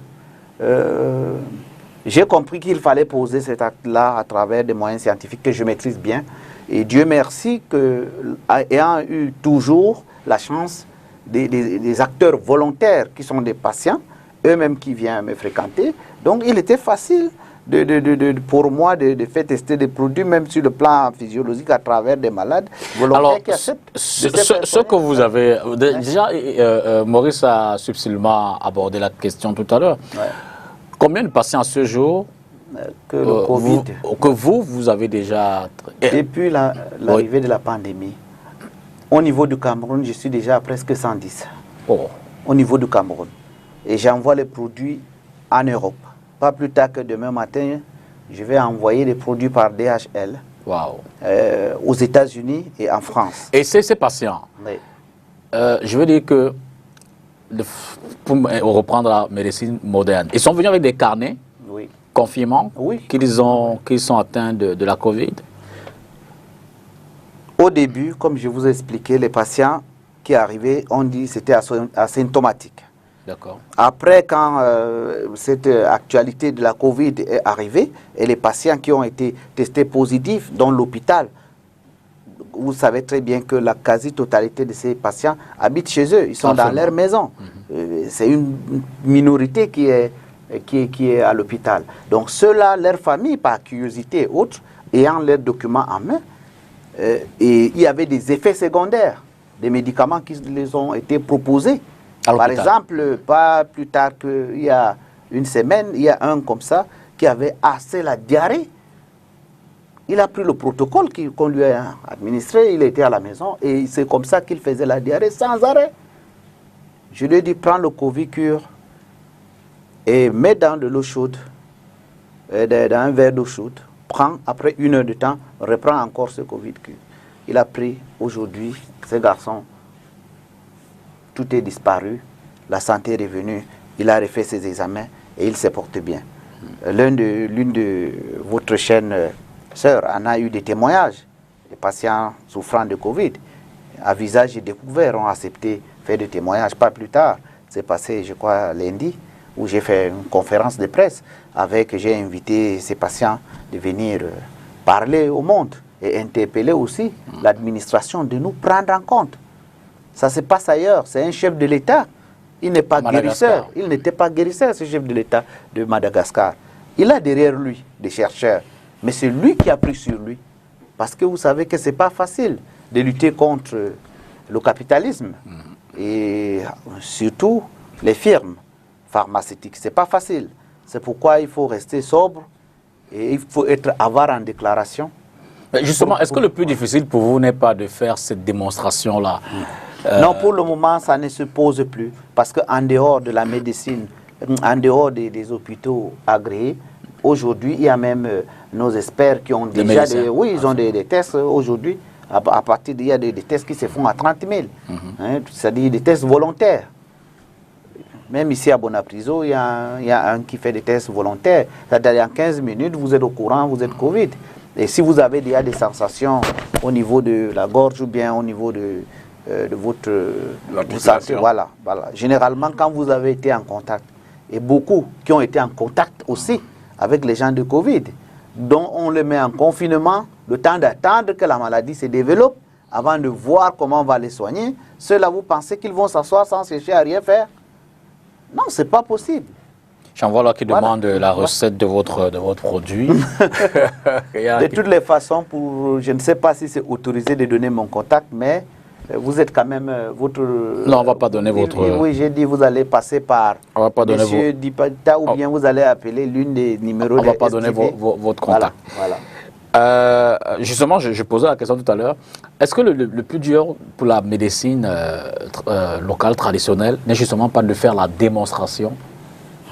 j'ai compris qu'il fallait poser cet acte-là à travers des moyens scientifiques que je maîtrise bien. Et Dieu merci que, ayant eu toujours la chance des acteurs volontaires qui sont des patients, eux-mêmes qui viennent me fréquenter, donc il était facile pour moi de faire tester des produits, même sur le plan physiologique, à travers des malades volontaires. Alors, qui acceptent. ce que vous avez... Déjà, Maurice a subtilement abordé la question tout à l'heure. Ouais. Combien de patients à ce jour Que le Covid, que vous avez déjà... depuis l'arrivée de la pandémie, au niveau du Cameroun, je suis déjà à presque 110. Oh. Au niveau du Cameroun. Et j'envoie les produits en Europe. Pas plus tard que demain matin, je vais envoyer des produits par DHL Wow. aux États-Unis et en France. Et ces patients, Oui. je veux dire que, pour reprendre la médecine moderne, ils sont venus avec des carnets Oui. confirmant Oui. qu'ils sont atteints de la Covid. Au début, comme je vous ai expliqué, les patients qui arrivaient ont dit que c'était asymptomatique. D'accord. Après, quand cette actualité de la Covid est arrivée, et les patients qui ont été testés positifs dans l'hôpital, vous savez très bien que la quasi-totalité de ces patients habitent chez eux, ils sont dans leur maison. C'est une minorité qui est à l'hôpital. Donc ceux-là, leur famille, par curiosité et autres, ayant leurs documents en main, et il y avait des effets secondaires, des médicaments qui les ont été proposés. Par exemple, pas plus tard qu'il y a une semaine, il y a un comme ça qui avait assez la diarrhée. Il a pris le protocole qu'on lui a administré, il était à la maison et c'est comme ça qu'il faisait la diarrhée sans arrêt. Je lui ai dit, prends le Covicure et mets dans de l'eau chaude, dans un verre d'eau chaude. Prends, après 1 heure de temps, reprends encore ce Covicure. Il a pris aujourd'hui, ce garçon, tout est disparu, la santé est revenue, il a refait ses examens et il se porte bien. L'une de votre chaîne sœur en a eu des témoignages. Les patients souffrant de Covid, à visage découvert, ont accepté faire des témoignages. Pas plus tard, c'est passé, je crois, lundi, où j'ai fait une conférence de presse j'ai invité ces patients de venir parler au monde et interpeller aussi l'administration de nous prendre en compte. Ça se passe ailleurs, c'est un chef de l'État. Il n'est pas guérisseur. Il n'était pas guérisseur, ce chef de l'État de Madagascar. Il a derrière lui des chercheurs, mais c'est lui qui a pris sur lui. Parce que vous savez que ce n'est pas facile de lutter contre le capitalisme et surtout les firmes pharmaceutiques. Ce n'est pas facile. C'est pourquoi il faut rester sobre et il faut être avare en déclaration. Mais justement, est-ce que le plus difficile pour vous n'est pas de faire cette démonstration-là? Non, pour le moment, ça ne se pose plus. Parce qu'en dehors de la médecine, en dehors des hôpitaux agréés, aujourd'hui, il y a même nos experts qui ont déjà des tests aujourd'hui. À partir il y a des tests qui se font à 30 000. C'est-à-dire des tests volontaires. Même ici à Bonapriso, il y a un qui fait des tests volontaires. C'est-à-dire en 15 minutes, vous êtes au courant, vous êtes Covid. Et si vous avez déjà des sensations au niveau de la gorge ou bien au niveau de votre santé, voilà. Généralement, quand vous avez été en contact, et beaucoup qui ont été en contact aussi avec les gens de Covid, dont on les met en confinement, le temps d'attendre que la maladie se développe avant de voir comment on va les soigner, ceux-là, vous pensez qu'ils vont s'asseoir sans chercher à rien faire? Non, ce n'est pas possible. J'en vois là qui demande la recette de votre produit. De toutes les façons, je ne sais pas si c'est autorisé de donner mon contact, mais vous êtes quand même votre... Non, on ne va pas donner votre... Oui, j'ai dit vous allez passer par on va pas donner Monsieur Dipata ou bien vous allez appeler l'une des numéros. On ne va pas donner votre contact. Voilà. Justement, je posais la question tout à l'heure. Est-ce que le plus dur pour la médecine locale, traditionnelle, n'est justement pas de faire la démonstration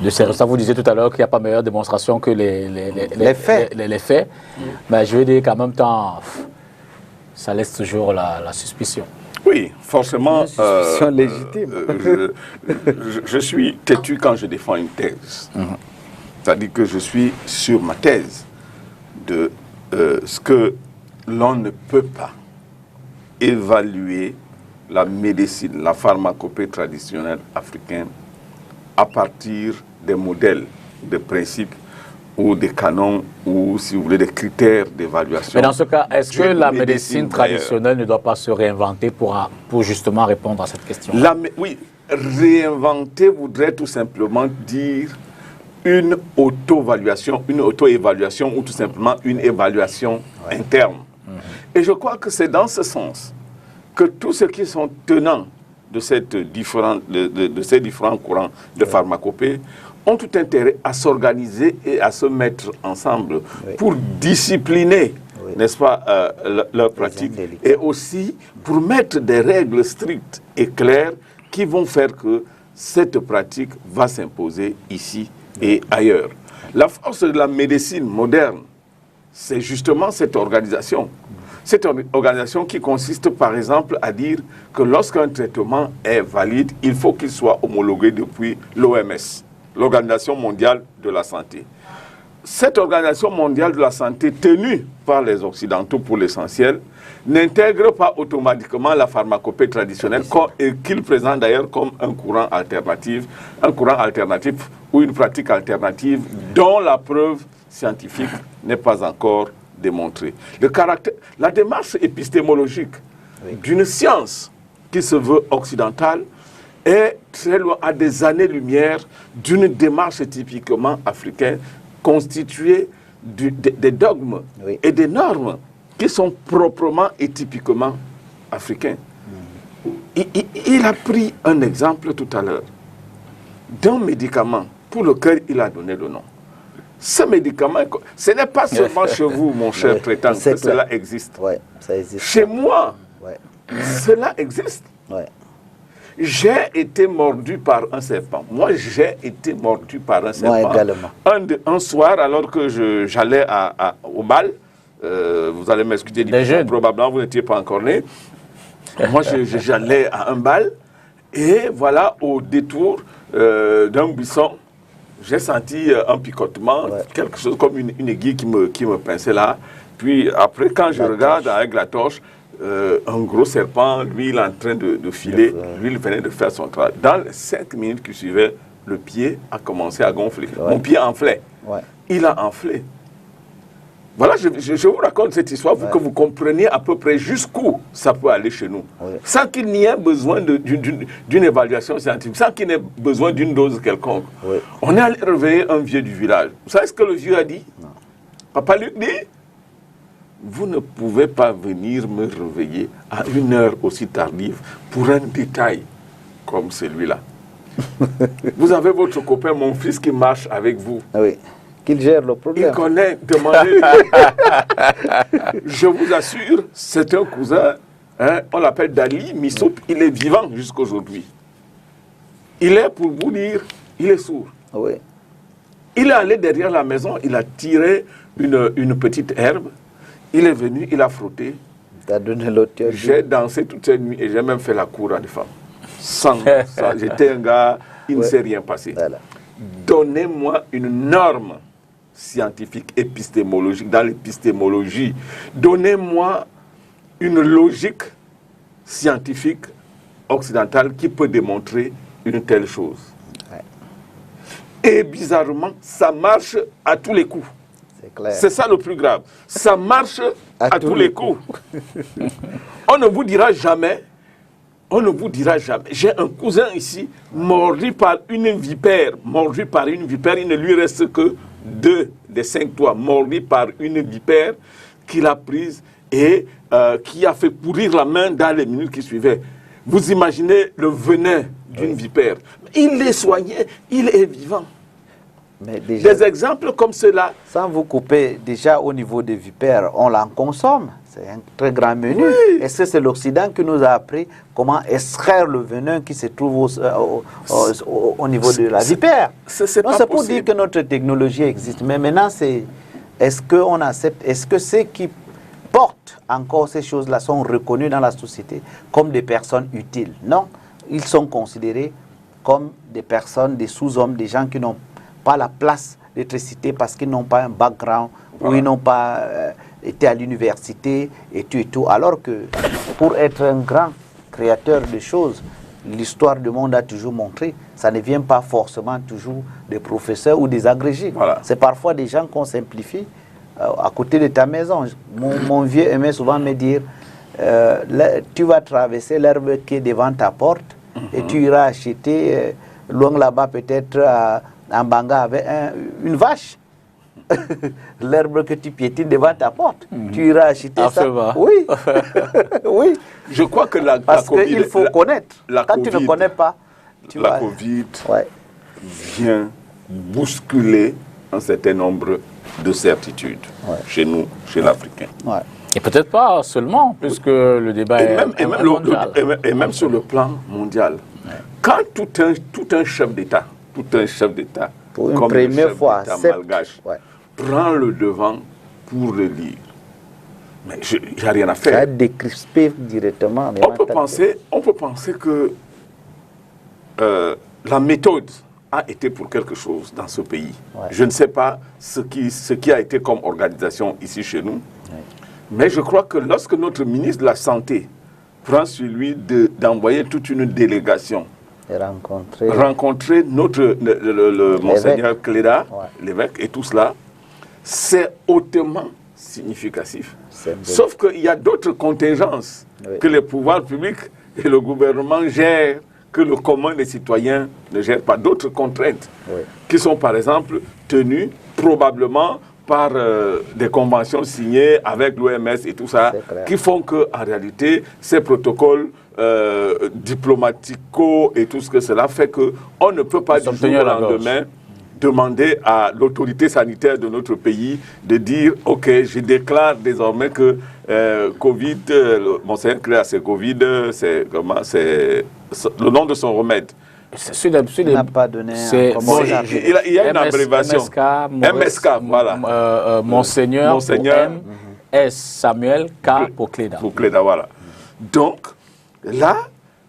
de ces résultats? Vous disiez tout à l'heure qu'il n'y a pas meilleure démonstration que les faits. Mais je veux dire qu'en même temps, ça laisse toujours la suspicion. Oui, forcément. Une suspicion légitime. Je suis têtu quand je défends une thèse. C'est-à-dire que je suis sur ma thèse de ce que l'on ne peut pas évaluer la médecine, la pharmacopée traditionnelle africaine à partir des modèles, des principes ou des canons ou, si vous voulez, des critères d'évaluation. Mais dans ce cas, est-ce que la médecine traditionnelle ne doit pas se réinventer pour justement répondre à cette question? Oui, réinventer voudrait tout simplement dire une auto-évaluation ou tout simplement une évaluation interne. Et je crois que c'est dans ce sens que tous ceux qui sont tenants de ces différents courants de pharmacopée ont tout intérêt à s'organiser et à se mettre ensemble pour discipliner, n'est-ce pas, leur pratique, et aussi pour mettre des règles strictes et claires qui vont faire que cette pratique va s'imposer ici et ailleurs. La force de la médecine moderne, c'est justement cette organisation. Cette organisation qui consiste, par exemple, à dire que lorsqu'un traitement est valide, il faut qu'il soit homologué depuis l'OMS, l'Organisation mondiale de la santé. Cette Organisation mondiale de la santé, tenue par les Occidentaux pour l'essentiel, n'intègre pas automatiquement la pharmacopée traditionnelle et qu'il présente d'ailleurs comme un courant alternatif ou une pratique alternative dont la preuve scientifique n'est pas encore démontrée. La démarche épistémologique d'une science qui se veut occidentale est très loin, à des années-lumière, d'une démarche typiquement africaine constituée des dogmes et des normes qui sont proprement et typiquement africains. Il a pris un exemple tout à l'heure d'un médicament pour lequel il a donné le nom. Ce médicament, ce n'est pas seulement chez vous, mon cher traitant, que cela existe. Ça existe. Chez moi, cela existe. J'ai été mordu par un serpent. Moi, j'ai été mordu par un serpent. Moi également. Un soir, alors que j'allais au bal, vous allez m'excuser, probablement vous n'étiez pas encore né. Moi, j'allais à un bal, et voilà, au détour d'un buisson, j'ai senti un picotement, quelque chose comme une aiguille qui me pinçait là. Puis après, quand je regarde avec la torche, un gros serpent, lui, il est en train de filer. Lui, il venait de faire son travail. Dans les 5 minutes qui suivaient, le pied a commencé à gonfler. Mon pied enflait. Il a enflé. Voilà, je vous raconte cette histoire pour que vous compreniez à peu près jusqu'où ça peut aller chez nous. Sans qu'il n'y ait besoin d'une évaluation scientifique, sans qu'il n'y ait besoin d'une dose quelconque. On est allé réveiller un vieux du village. Vous savez ce que le vieux a dit? Papa Luc dit, vous ne pouvez pas venir me réveiller à une heure aussi tardive pour un détail comme celui-là. Vous avez votre copain, mon fils, qui marche avec vous. Qu'il gère le problème. Il connaît, demandez. Je vous assure, c'est un cousin, on l'appelle Dali Missoup, il est vivant jusqu'aujourd'hui. Il est, pour vous dire, il est sourd. Il est allé derrière la maison, il a tiré une petite herbe, il est venu, il a frotté. J'ai dansé toute cette nuit et j'ai même fait la cour à des femmes. Sans ça, j'étais un gars, il ne s'est rien passé. Donnez-moi une norme scientifique, épistémologique, dans l'épistémologie. Donnez-moi une logique scientifique occidentale qui peut démontrer une telle chose. Et bizarrement, ça marche à tous les coups. C'est ça le plus grave. Ça marche à tous les coups. On ne vous dira jamais on ne vous dira jamais. J'ai un cousin ici, mordu par une vipère. Il ne lui reste que 2 des 5 doigts. Mordu par une vipère qu'il a prise et qui a fait pourrir la main dans les minutes qui suivaient. Vous imaginez le venin d'une vipère. Il les soignait, il est vivant. Mais déjà, des exemples comme cela. Sans vous couper, déjà au niveau des vipères, on l'en consomme. C'est un très grand menu. Oui. Est-ce que c'est l'Occident qui nous a appris comment extraire le venin qui se trouve au niveau de la vipère? C'est pour dire que notre technologie existe. Mais maintenant, est-ce qu'on accepte, est-ce que ceux qui portent encore ces choses-là sont reconnus dans la société comme des personnes utiles? Non. Ils sont considérés comme des personnes, des sous-hommes, des gens qui n'ont pas la place d'être cités parce qu'ils n'ont pas un background, voilà, ou ils n'ont pas été à l'université et tout. Alors que pour être un grand créateur de choses, l'histoire du monde a toujours montré, ça ne vient pas forcément toujours des professeurs ou des agrégés. Voilà. C'est parfois des gens qu'on simplifie à côté de ta maison. Mon vieux aimait souvent me dire, tu vas traverser l'herbe qui est devant ta porte, et tu iras acheter, loin là-bas peut-être en Banga avec une vache. L'herbe que tu piétines devant ta porte, tu iras acheter ça. Oui. Oui. Je crois que parce qu'il faut connaître. Quand tu ne connais pas, Covid vient bousculer un certain nombre de certitudes chez nous, chez l'Africain. Ouais. Et peut-être pas seulement, puisque le débat est mondial. Et même sur le plan mondial. Ouais. Quand tout un chef d'État, pour une première fois, malgache, prend le devant pour le lire, mais il n'y a rien à faire. Ça a décrispé directement. On peut penser que la méthode a été pour quelque chose dans ce pays. Ouais. Je ne sais pas ce qui a été comme organisation ici chez nous, mais je crois que lorsque notre ministre de la Santé prend sur lui d'envoyer toute une délégation rencontrer le monseigneur Cléda, l'évêque et tout cela, c'est hautement significatif. Sauf qu'il y a d'autres contingences que les pouvoirs publics et le gouvernement gèrent, que le commun des citoyens ne gère pas. D'autres contraintes qui sont par exemple tenues probablement par des conventions signées avec l'OMS et tout ça, qui font qu'en réalité, ces protocoles diplomatico et tout ce que cela fait qu'on ne peut pas du jour au lendemain demander à l'autorité sanitaire de notre pays de dire « Ok, je déclare désormais que Covid, monseigneur Cléa, c'est Covid, c'est le nom de son remède ». Il n'a pas donné il y a une abréviation. MSK, voilà. Monseigneur M, S Samuel, K pour Cléda. Pour Cléda, voilà. Donc, là,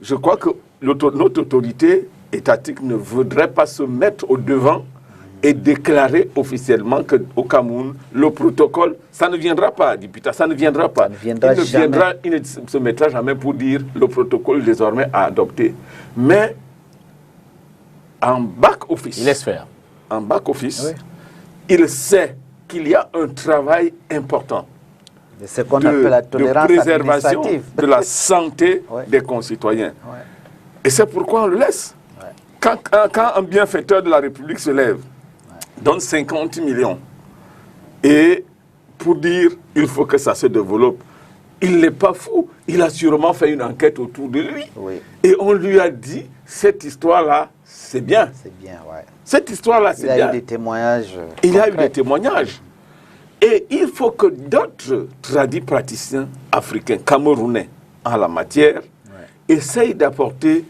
je crois que notre autorité étatique ne voudrait pas se mettre au devant et déclarer officiellement qu'au Cameroun, le protocole, ça ne viendra pas, député, ça ne viendra pas. Il ne se mettra jamais pour dire le protocole désormais à adopter. Mais en back-office, il laisse faire. En back-office, il sait qu'il y a un travail important de préservation de la santé des concitoyens. Et c'est pourquoi on le laisse. Quand un bienfaiteur de la République se lève, donne 50 millions, et pour dire il faut que ça se développe, il n'est pas fou. Il a sûrement fait une enquête autour de lui. Et on lui a dit, cette histoire-là, c'est bien. C'est bien, ouais. Cette histoire-là, c'est bien. Il y a eu des témoignages. Il y a eu des témoignages. Et il faut que d'autres tradis praticiens africains, camerounais, en la matière, essayent d'apporter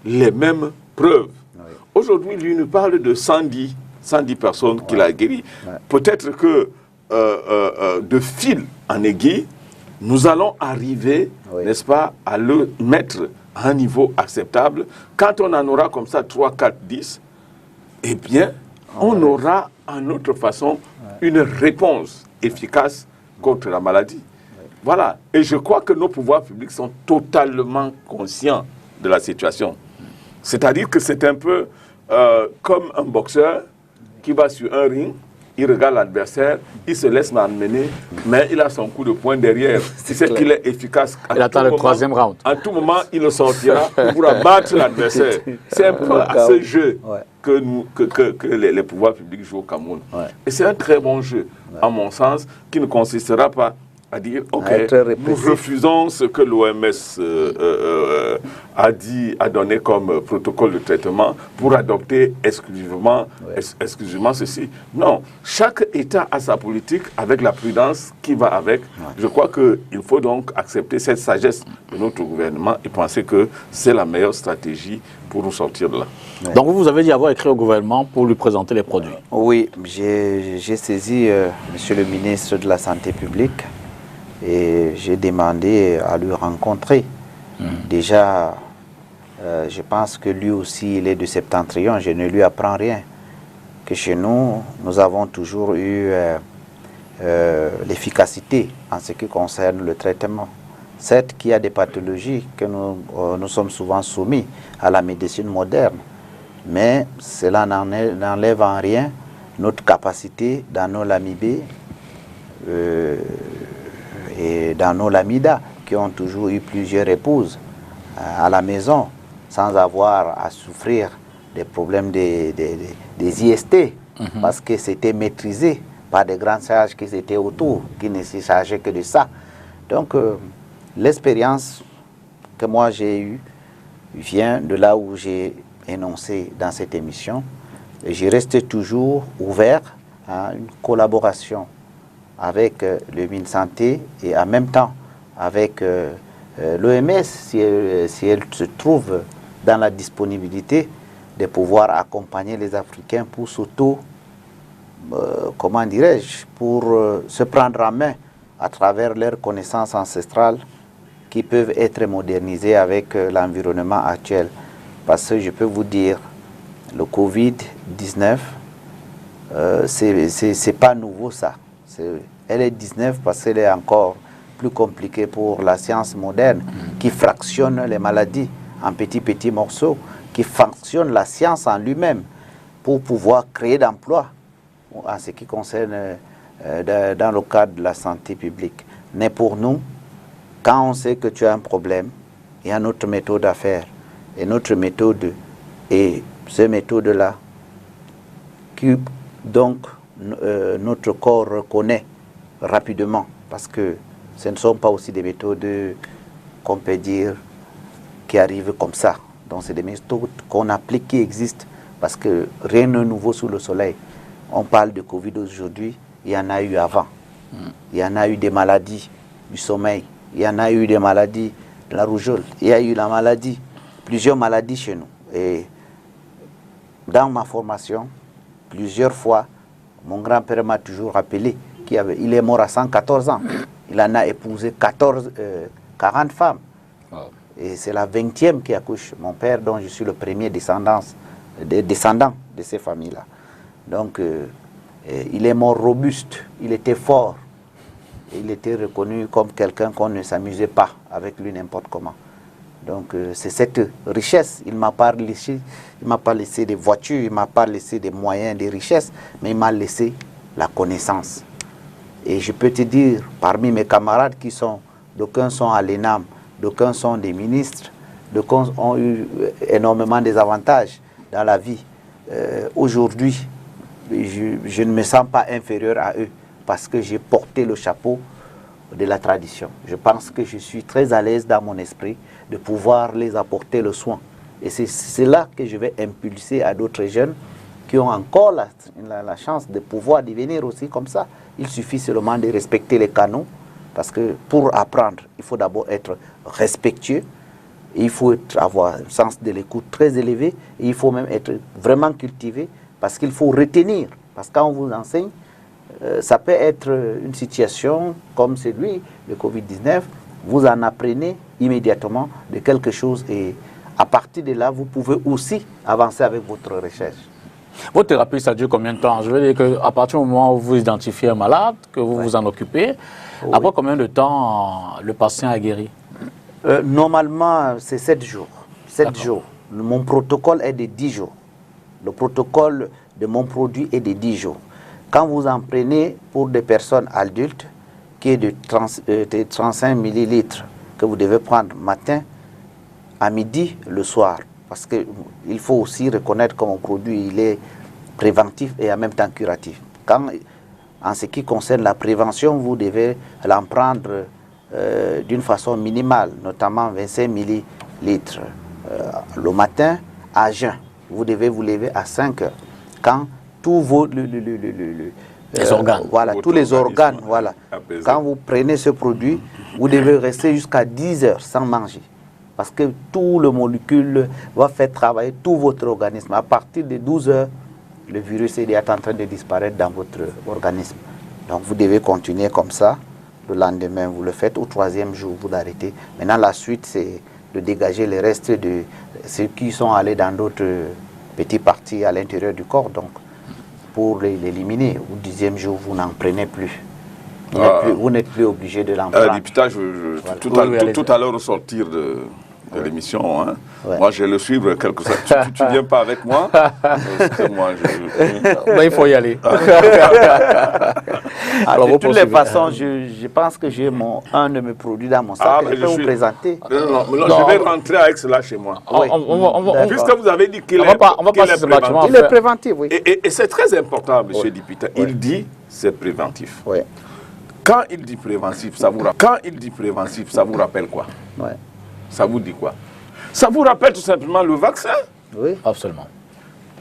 les mêmes preuves. Aujourd'hui, lui nous parle de 110 personnes qu'il a guéries. Peut-être que de fil en aiguille, nous allons arriver, n'est-ce pas, à le mettre à un niveau acceptable. Quand on en aura comme ça 3, 4, 10, eh bien, on aura en autre façon une réponse efficace contre la maladie. Voilà. Et je crois que nos pouvoirs publics sont totalement conscients de la situation. C'est-à-dire que c'est un peu comme un boxeur qui va sur un ring, il regarde l'adversaire, il se laisse malmener, mais il a son coup de poing derrière. Il sait qu'il est efficace. Il attend le troisième round. À tout moment, il le sortira pour abattre l'adversaire. C'est un peu à ce jeu que les pouvoirs publics jouent au Cameroun. Et c'est un très bon jeu, à mon sens, qui ne consistera pas à dire, OK, nous refusons ce que l'OMS a donné comme protocole de traitement pour adopter exclusivement ceci. Non, chaque État a sa politique avec la prudence qui va avec. Je crois qu'il faut donc accepter cette sagesse de notre gouvernement et penser que c'est la meilleure stratégie pour nous sortir de là. Donc vous avez dit avoir écrit au gouvernement pour lui présenter les produits. Oui, j'ai saisi Monsieur le ministre de la Santé publique et j'ai demandé à lui rencontrer. Déjà, je pense que lui aussi, il est de Septentrion, je ne lui apprends rien. Que chez nous, nous avons toujours eu l'efficacité en ce qui concerne le traitement. Certes qu'il y a des pathologies que nous sommes souvent soumis à la médecine moderne, mais cela n'enlève en rien notre capacité dans nos lamibés et dans nos lamidas qui ont toujours eu plusieurs épouses à la maison sans avoir à souffrir des problèmes des IST parce que c'était maîtrisé par des grands sages qui étaient autour, qui ne se chargeaient que de ça. Donc l'expérience que moi j'ai eue vient de là où j'ai énoncé dans cette émission. Et je reste toujours ouvert à une collaboration avec le MinSanté et en même temps avec l'OMS si elle se trouve dans la disponibilité de pouvoir accompagner les Africains pour comment dirais-je, pour se prendre en main à travers leurs connaissances ancestrales qui peuvent être modernisées avec l'environnement actuel. Parce que je peux vous dire, le Covid-19, c'est pas nouveau ça. Elle est 19 parce qu'elle est encore plus compliquée pour la science moderne qui fractionne les maladies en petits morceaux, qui fonctionne la science en lui-même pour pouvoir créer d'emplois en ce qui concerne dans le cadre de la santé publique. Mais pour nous, quand on sait que tu as un problème, il y a notre méthode à faire. Et notre méthode, et ces méthodes-là, que donc notre corps reconnaît rapidement, parce que ce ne sont pas aussi des méthodes qu'on peut dire qui arrivent comme ça. Donc c'est des méthodes qu'on applique, qui existent, parce que rien n'est nouveau sous le soleil. On parle de Covid aujourd'hui, il y en a eu avant. Il y en a eu des maladies du sommeil, il y en a eu des maladies de la rougeole, il y a eu plusieurs maladies chez nous. Et dans ma formation, plusieurs fois, mon grand-père m'a toujours rappelé qu'il est mort à 114 ans. Il en a épousé 40 femmes. Et c'est la 20e qui accouche. Mon père, dont je suis le premier descendant de ces familles-là. Donc, il est mort robuste, il était fort. Et il était reconnu comme quelqu'un qu'on ne s'amusait pas avec lui n'importe comment. Donc, c'est cette richesse. Il ne m'a pas laissé des voitures, il ne m'a pas laissé des moyens, des richesses, mais il m'a laissé la connaissance. Et je peux te dire, parmi mes camarades d'aucuns sont à l'ENAM, d'aucuns sont des ministres, d'aucuns ont eu énormément des avantages dans la vie. Aujourd'hui, je ne me sens pas inférieur à eux parce que j'ai porté le chapeau de la tradition. Je pense que je suis très à l'aise dans mon esprit de pouvoir les apporter le soin. Et c'est là que je vais impulser à d'autres jeunes qui ont encore la chance de pouvoir devenir aussi comme ça. Il suffit seulement de respecter les canons, parce que pour apprendre, il faut d'abord être respectueux, et il faut avoir un sens de l'écoute très élevé, et il faut même être vraiment cultivé, parce qu'il faut retenir. Parce que quand on vous enseigne, ça peut être une situation comme celui, le Covid-19, vous en apprenez immédiatement de quelque chose, et à partir de là, vous pouvez aussi avancer avec votre recherche. Votre thérapie, ça dure combien de temps? Je veux dire qu'à partir du moment où vous identifiez un malade, que vous vous en occupez, après combien de temps le patient a guéri? Normalement, c'est 7 jours. 7 jours. Mon protocole est de 10 jours. Le protocole de mon produit est de 10 jours. Quand vous en prenez pour des personnes adultes, qui est de 35 millilitres, que vous devez prendre matin, à midi, le soir. Parce qu'il faut aussi reconnaître que mon produit, il est préventif et en même temps curatif. En ce qui concerne la prévention, vous devez l'en prendre d'une façon minimale, notamment 25 millilitres le matin à jeun. Vous devez vous lever à 5 heures. Quand tous vos les organes. Voilà, tous les organes, voilà. Quand vous prenez ce produit, vous devez rester jusqu'à 10 heures sans manger. Parce que tout le molécule va faire travailler tout votre organisme. À partir de 12 heures, le virus est en train de disparaître dans votre organisme. Donc vous devez continuer comme ça. Le lendemain, vous le faites. Au 3e jour, vous l'arrêtez. Maintenant, la suite, c'est de dégager les restes de ceux qui sont allés dans d'autres petites parties à l'intérieur du corps. Donc, pour l'éliminer, au 10e jour, vous n'en prenez plus. Vous n'êtes plus obligé de l'en prendre. Député, tout à l'heure, au sortir de l'émission, hein. Ouais. Moi, je vais le suivre quelque chose. Tu viens pas avec moi? Moi, il faut y aller. Alors, de toutes les façons, je pense que j'ai un de mes produits dans mon sac. Je peux vous présenter. Non, je vais rentrer avec cela chez moi. Oui. Puisque vous avez dit qu'il est préventif. Il est préventif, oui. Et c'est très important, monsieur le député. Il dit c'est préventif. Oui. Quand il dit préventif, ça vous rappelle quoi? Ouais. Ça vous dit quoi? Ça vous rappelle tout simplement le vaccin? Oui. Absolument.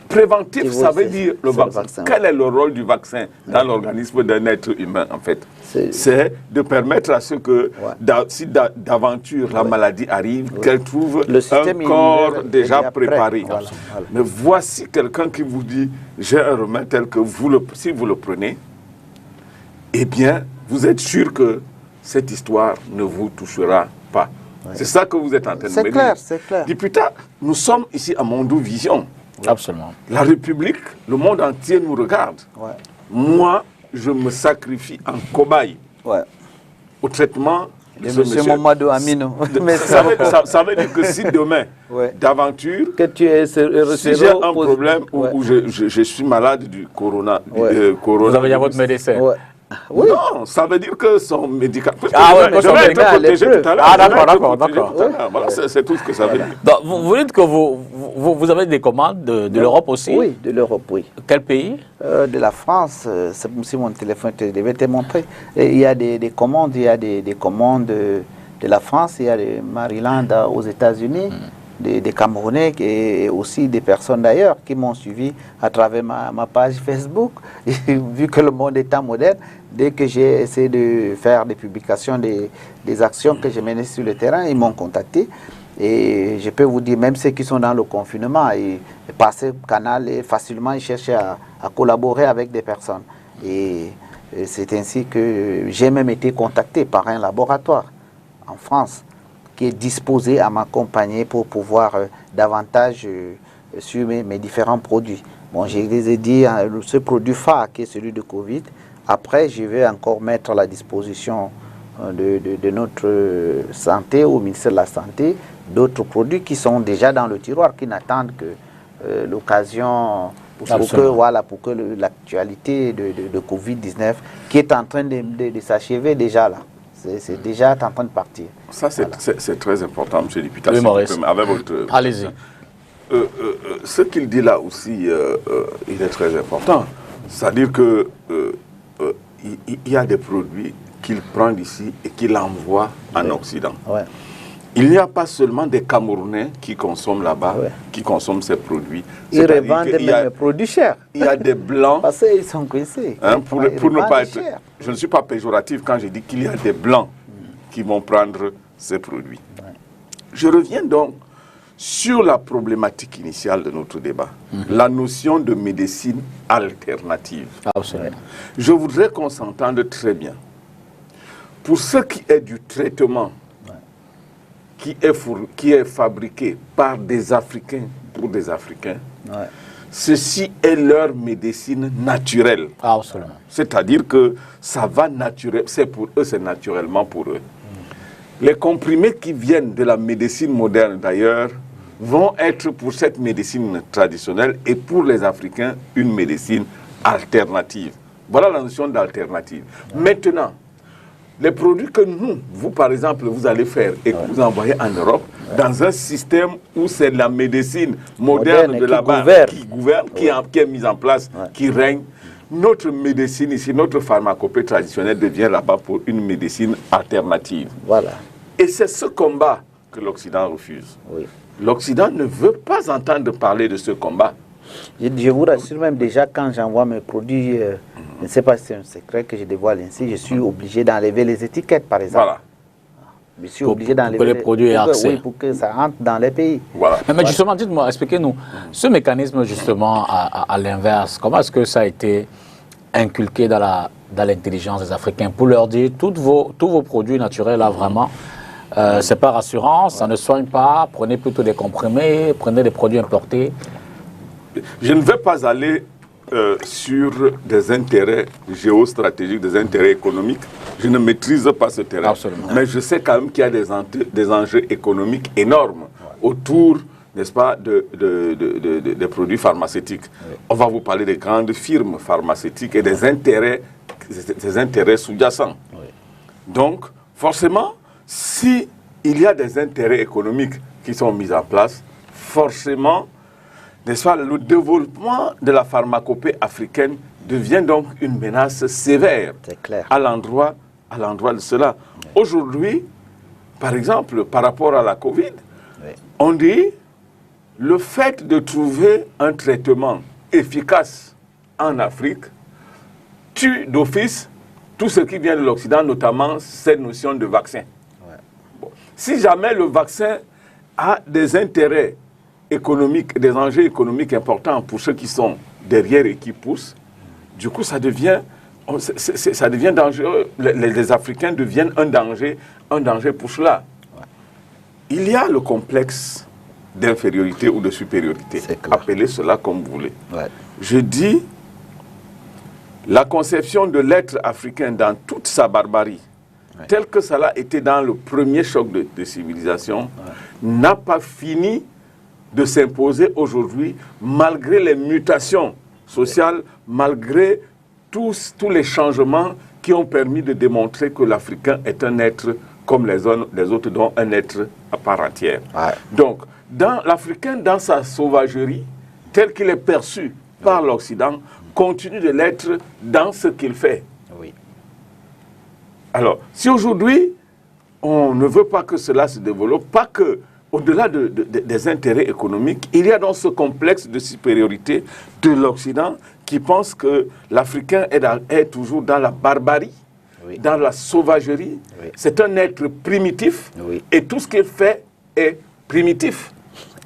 Préventif, ça veut dire le vaccin. Quel est le rôle du vaccin dans l'organisme d'un être humain, en fait? C'est de permettre à ceux que, si d'aventure la maladie arrive, qu'elle trouve un corps déjà préparé. Voilà. Mais voici quelqu'un qui vous dit, j'ai un remède tel que si vous le prenez, eh bien, vous êtes sûr que cette histoire ne vous touchera pas. Ouais. C'est ça que vous êtes en train de me dire. C'est clair. Député, nous sommes ici à Mondo Vision. Absolument. La République, le monde entier nous regarde. Ouais. Moi, je me sacrifie en cobaye au traitement de ce monsieur. Mamadou Aminou. Ça veut dire que si demain, d'aventure, que tu es si j'ai un problème où je suis malade du corona, vous avez votre médecin. Oui. Non, ça veut dire que son médicament. Je vais être protégé tout à l'heure. Ah, d'accord. Voilà, c'est tout ce que ça veut dire. Donc, vous dites que vous avez des commandes de l'Europe aussi? Oui, de l'Europe, oui. Quel pays? De la France. C'est comme si mon téléphone devait te montrer. Et il y a des commandes, il y a des commandes de la France, il y a des Maryland aux États-Unis. Des Camerounais et aussi des personnes d'ailleurs qui m'ont suivi à travers ma page Facebook. Et vu que le monde est en moderne, dès que j'ai essayé de faire des publications, des actions que j'ai menées sur le terrain, ils m'ont contacté. Et je peux vous dire, même ceux qui sont dans le confinement, ils passent le canal et facilement ils cherchent à collaborer avec des personnes. Et c'est ainsi que j'ai même été contacté par un laboratoire en France qui est disposé à m'accompagner pour pouvoir davantage sur mes différents produits. Bon, je les ai dit, ce produit phare qui est celui de Covid, après je vais encore mettre à la disposition de notre santé, au ministère de la Santé, d'autres produits qui sont déjà dans le tiroir, qui n'attendent que l'occasion pour que l'actualité de Covid-19, qui est en train de s'achever déjà là. C'est déjà en train de partir. Ça, c'est très important, M. le député. Oui, Maurice. Allez-y. Ce qu'il dit là aussi, il est très important. C'est-à-dire que il y a des produits qu'il prend d'ici et qu'il envoie en Occident. Ouais. Il n'y a pas seulement des Camerounais qui consomment là-bas, qui consomment ces produits. Ils revendent même les produits chers. Il y a des Blancs. Parce qu'ils sont coincés. Pour ne pas être... Je ne suis pas péjoratif quand je dis qu'il y a des Blancs qui vont prendre ces produits. Ouais. Je reviens donc sur la problématique initiale de notre débat, la notion de médecine alternative. Absolument. Je voudrais qu'on s'entende très bien. Pour ce qui est du traitement qui est fabriqué par des Africains pour des Africains, ceci est leur médecine naturelle. Absolument. C'est-à-dire que ça va naturel, c'est pour eux, c'est naturellement pour eux. Les comprimés qui viennent de la médecine moderne d'ailleurs vont être pour cette médecine traditionnelle et pour les Africains une médecine alternative. Voilà la notion d'alternative. Maintenant, les produits que vous par exemple, vous allez faire et que vous envoyez en Europe, dans un système où c'est la médecine moderne de là-bas qui gouverne, qui est mise en place, qui règne, notre médecine ici, notre pharmacopée traditionnelle devient là-bas pour une médecine alternative. Voilà. Et c'est ce combat que l'Occident refuse. Oui. L'Occident ne veut pas entendre parler de ce combat. Je vous rassure même déjà quand j'envoie mes produits, je ne sais pas si c'est un secret que je dévoile ainsi, je suis obligé d'enlever les étiquettes par exemple. Voilà. Je suis obligé d'enlever les produits aient accès. Oui, pour que ça entre dans les pays. Voilà. Mais justement, dites-moi, expliquez-nous, ce mécanisme justement à l'inverse, comment est-ce que ça a été inculqué dans l'intelligence des Africains pour leur dire tous vos produits naturels là vraiment, c'est pas rassurant, ça ne soigne pas, prenez plutôt des comprimés, prenez des produits importés. Je ne vais pas aller sur des intérêts géostratégiques, des intérêts économiques. Je ne maîtrise pas ce terrain. Absolument. Mais je sais quand même qu'il y a des enjeux économiques énormes autour, n'est-ce pas, des produits pharmaceutiques. Oui. On va vous parler des grandes firmes pharmaceutiques et des intérêts sous-jacents. Oui. Donc, forcément, si il y a des intérêts économiques qui sont mis en place, forcément, n'est-ce pas, le développement de la pharmacopée africaine devient donc une menace sévère à l'endroit de cela. Oui. Aujourd'hui, par exemple, par rapport à la Covid, oui, on dit le fait de trouver un traitement efficace en Afrique tue d'office tout ce qui vient de l'Occident, notamment cette notion de vaccin. Ouais. Bon. Si jamais le vaccin a des intérêts économiques, des enjeux économiques importants pour ceux qui sont derrière et qui poussent, du coup ça devient dangereux. Les Africains deviennent un danger pour cela. Ouais. Il y a le complexe d'infériorité ou de supériorité. Appelez cela comme vous voulez. Ouais. Je dis, la conception de l'être africain dans toute sa barbarie, ouais, tel que cela a été dans le premier choc de civilisation, ouais, n'a pas fini de s'imposer aujourd'hui, malgré les mutations sociales, ouais, malgré tous les changements qui ont permis de démontrer que l'Africain est un être comme les autres, dont un être à part entière. Ouais. Donc, l'Africain, dans sa sauvagerie, tel qu'il est perçu par l'Occident, continue de l'être dans ce qu'il fait. Oui. Alors, si aujourd'hui, on ne veut pas que cela se développe, pas que, au-delà des intérêts économiques, il y a dans ce complexe de supériorité de l'Occident qui pense que l'Africain est toujours dans la barbarie, oui, dans la sauvagerie. Oui. C'est un être primitif, oui, et tout ce qu'il fait est primitif.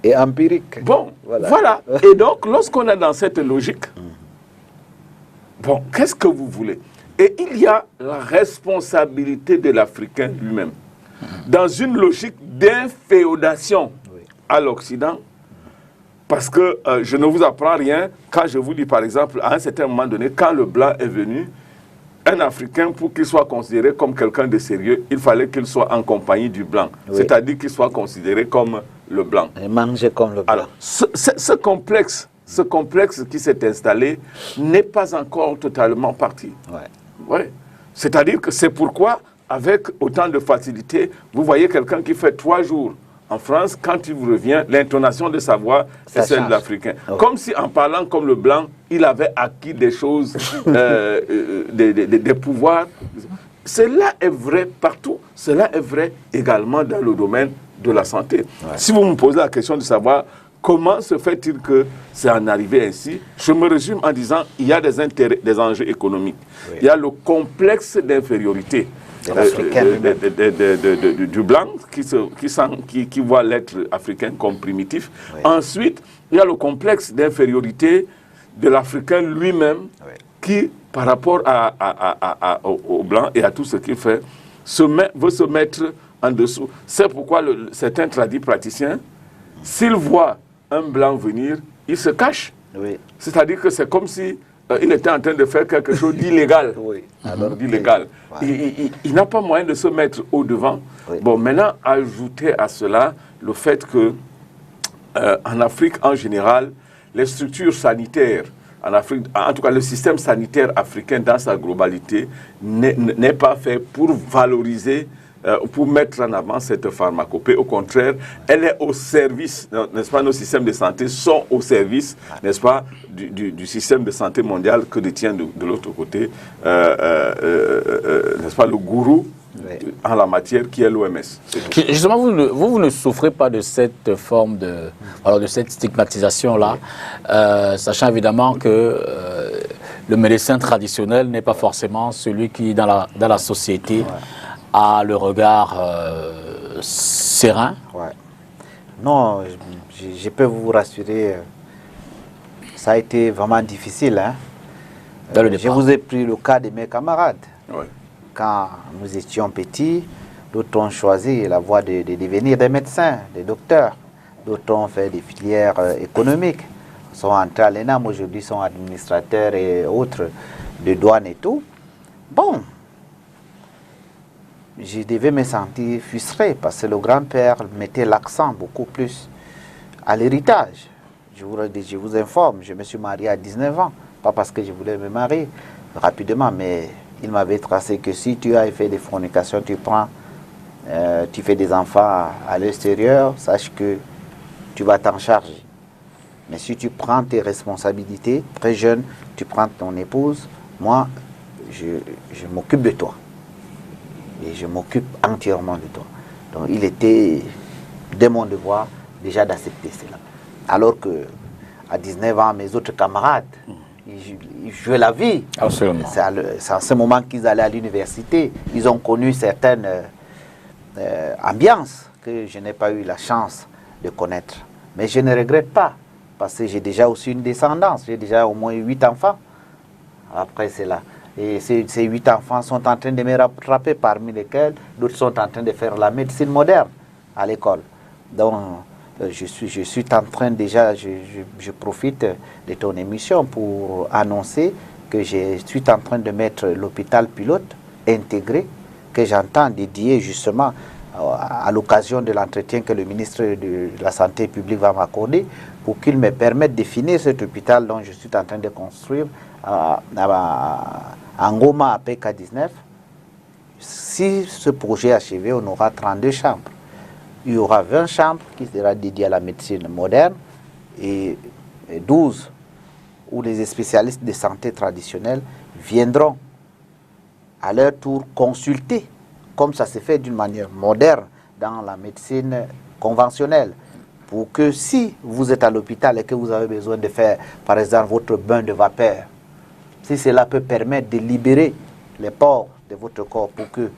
Et empirique. Bon, voilà. Et donc, lorsqu'on est dans cette logique, bon, qu'est-ce que vous voulez? Et il y a la responsabilité de l'Africain lui-même. Dans une logique d'inféodation, oui, à l'Occident, parce que je ne vous apprends rien quand je vous dis, par exemple, à un certain moment donné, quand le blanc est venu, un Africain, pour qu'il soit considéré comme quelqu'un de sérieux, il fallait qu'il soit en compagnie du blanc. Oui. C'est-à-dire qu'il soit considéré comme le blanc. Et manger comme le blanc. Alors, ce complexe qui s'est installé n'est pas encore totalement parti. Ouais. Ouais. C'est-à-dire que c'est pourquoi, avec autant de facilité, vous voyez quelqu'un qui fait 3 jours en France, quand il vous revient, l'intonation de sa voix est celle de l'Africain. Okay. Comme si, en parlant comme le blanc, il avait acquis des choses, des pouvoirs. Cela est vrai partout. Cela est vrai également dans le domaine de la santé. Ouais. Si vous me posez la question de savoir comment se fait-il que c'est en arrivé ainsi, je me résume en disant il y a des enjeux économiques. Oui. Il y a le complexe d'infériorité du blanc qui voit l'être africain comme primitif. Oui. Ensuite, il y a le complexe d'infériorité de l'Africain lui-même, oui, qui, par rapport au blanc et à tout ce qu'il fait, veut se mettre en dessous. C'est pourquoi certains tradis praticiens, s'ils voient un blanc venir, ils se cachent. Oui. C'est-à-dire que c'est comme si il était en train de faire quelque chose d'illégal. Oui. Alors, d'illégal. Ouais. Il n'a pas moyen de se mettre au-devant. Oui. Bon, maintenant, ajoutez à cela le fait que en Afrique en général, les structures sanitaires en Afrique, en tout cas le système sanitaire africain dans sa globalité, n'est pas fait pour valoriser, pour mettre en avant cette pharmacopée. Au contraire, elle est au service, n'est-ce pas, nos systèmes de santé sont au service, n'est-ce pas, du système de santé mondial que détient de l'autre côté, n'est-ce pas, le gourou en la matière qui est l'OMS. Justement, vous ne souffrez pas de cette forme de cette stigmatisation-là, sachant évidemment que le médecin traditionnel n'est pas forcément celui qui, dans la société, a le regard serein. Ouais. Non, je peux vous rassurer, ça a été vraiment difficile. Hein. Je vous ai pris le cas de mes camarades. Ouais. Quand nous étions petits, d'autres ont choisi la voie de devenir des médecins, des docteurs. D'autres ont fait des filières économiques, sont entrés à l'ENAM, aujourd'hui sont administrateurs et autres de douane et tout. Bon, je devais me sentir frustré parce que le grand-père mettait l'accent beaucoup plus à l'héritage. Je vous informe, je me suis marié à 19 ans, pas parce que je voulais me marier rapidement, mais il m'avait tracé que si tu as fait des fornications, tu fais des enfants à l'extérieur, sache que tu vas t'en charger. Mais si tu prends tes responsabilités, très jeune, tu prends ton épouse, moi, je m'occupe de toi. Et je m'occupe entièrement de toi. Donc il était de mon devoir déjà d'accepter cela. Alors que à 19 ans, mes autres camarades, ils jouaient la vie. Absolument. C'est à ce moment qu'ils allaient à l'université. Ils ont connu certaines ambiances que je n'ai pas eu la chance de connaître. Mais je ne regrette pas, parce que j'ai déjà aussi une descendance. J'ai déjà au moins 8 enfants. Après cela. Et ces 8 enfants sont en train de me rattraper, parmi lesquels d'autres sont en train de faire la médecine moderne à l'école. Donc, je suis en train déjà, je profite de ton émission pour annoncer que je suis en train de mettre l'hôpital pilote intégré, que j'entends dédier justement à l'occasion de l'entretien que le ministre de la Santé publique va m'accorder, pour qu'il me permette de finir cet hôpital dont je suis en train de construire en Goma à PK19. Si ce projet est achevé, on aura 32 chambres. Il y aura 20 chambres qui seront dédiées à la médecine moderne et 12 où les spécialistes de santé traditionnels viendront à leur tour consulter, comme ça se fait d'une manière moderne dans la médecine conventionnelle, pour que si vous êtes à l'hôpital et que vous avez besoin de faire, par exemple, votre bain de vapeur, si cela peut permettre de libérer les pores de votre corps pour que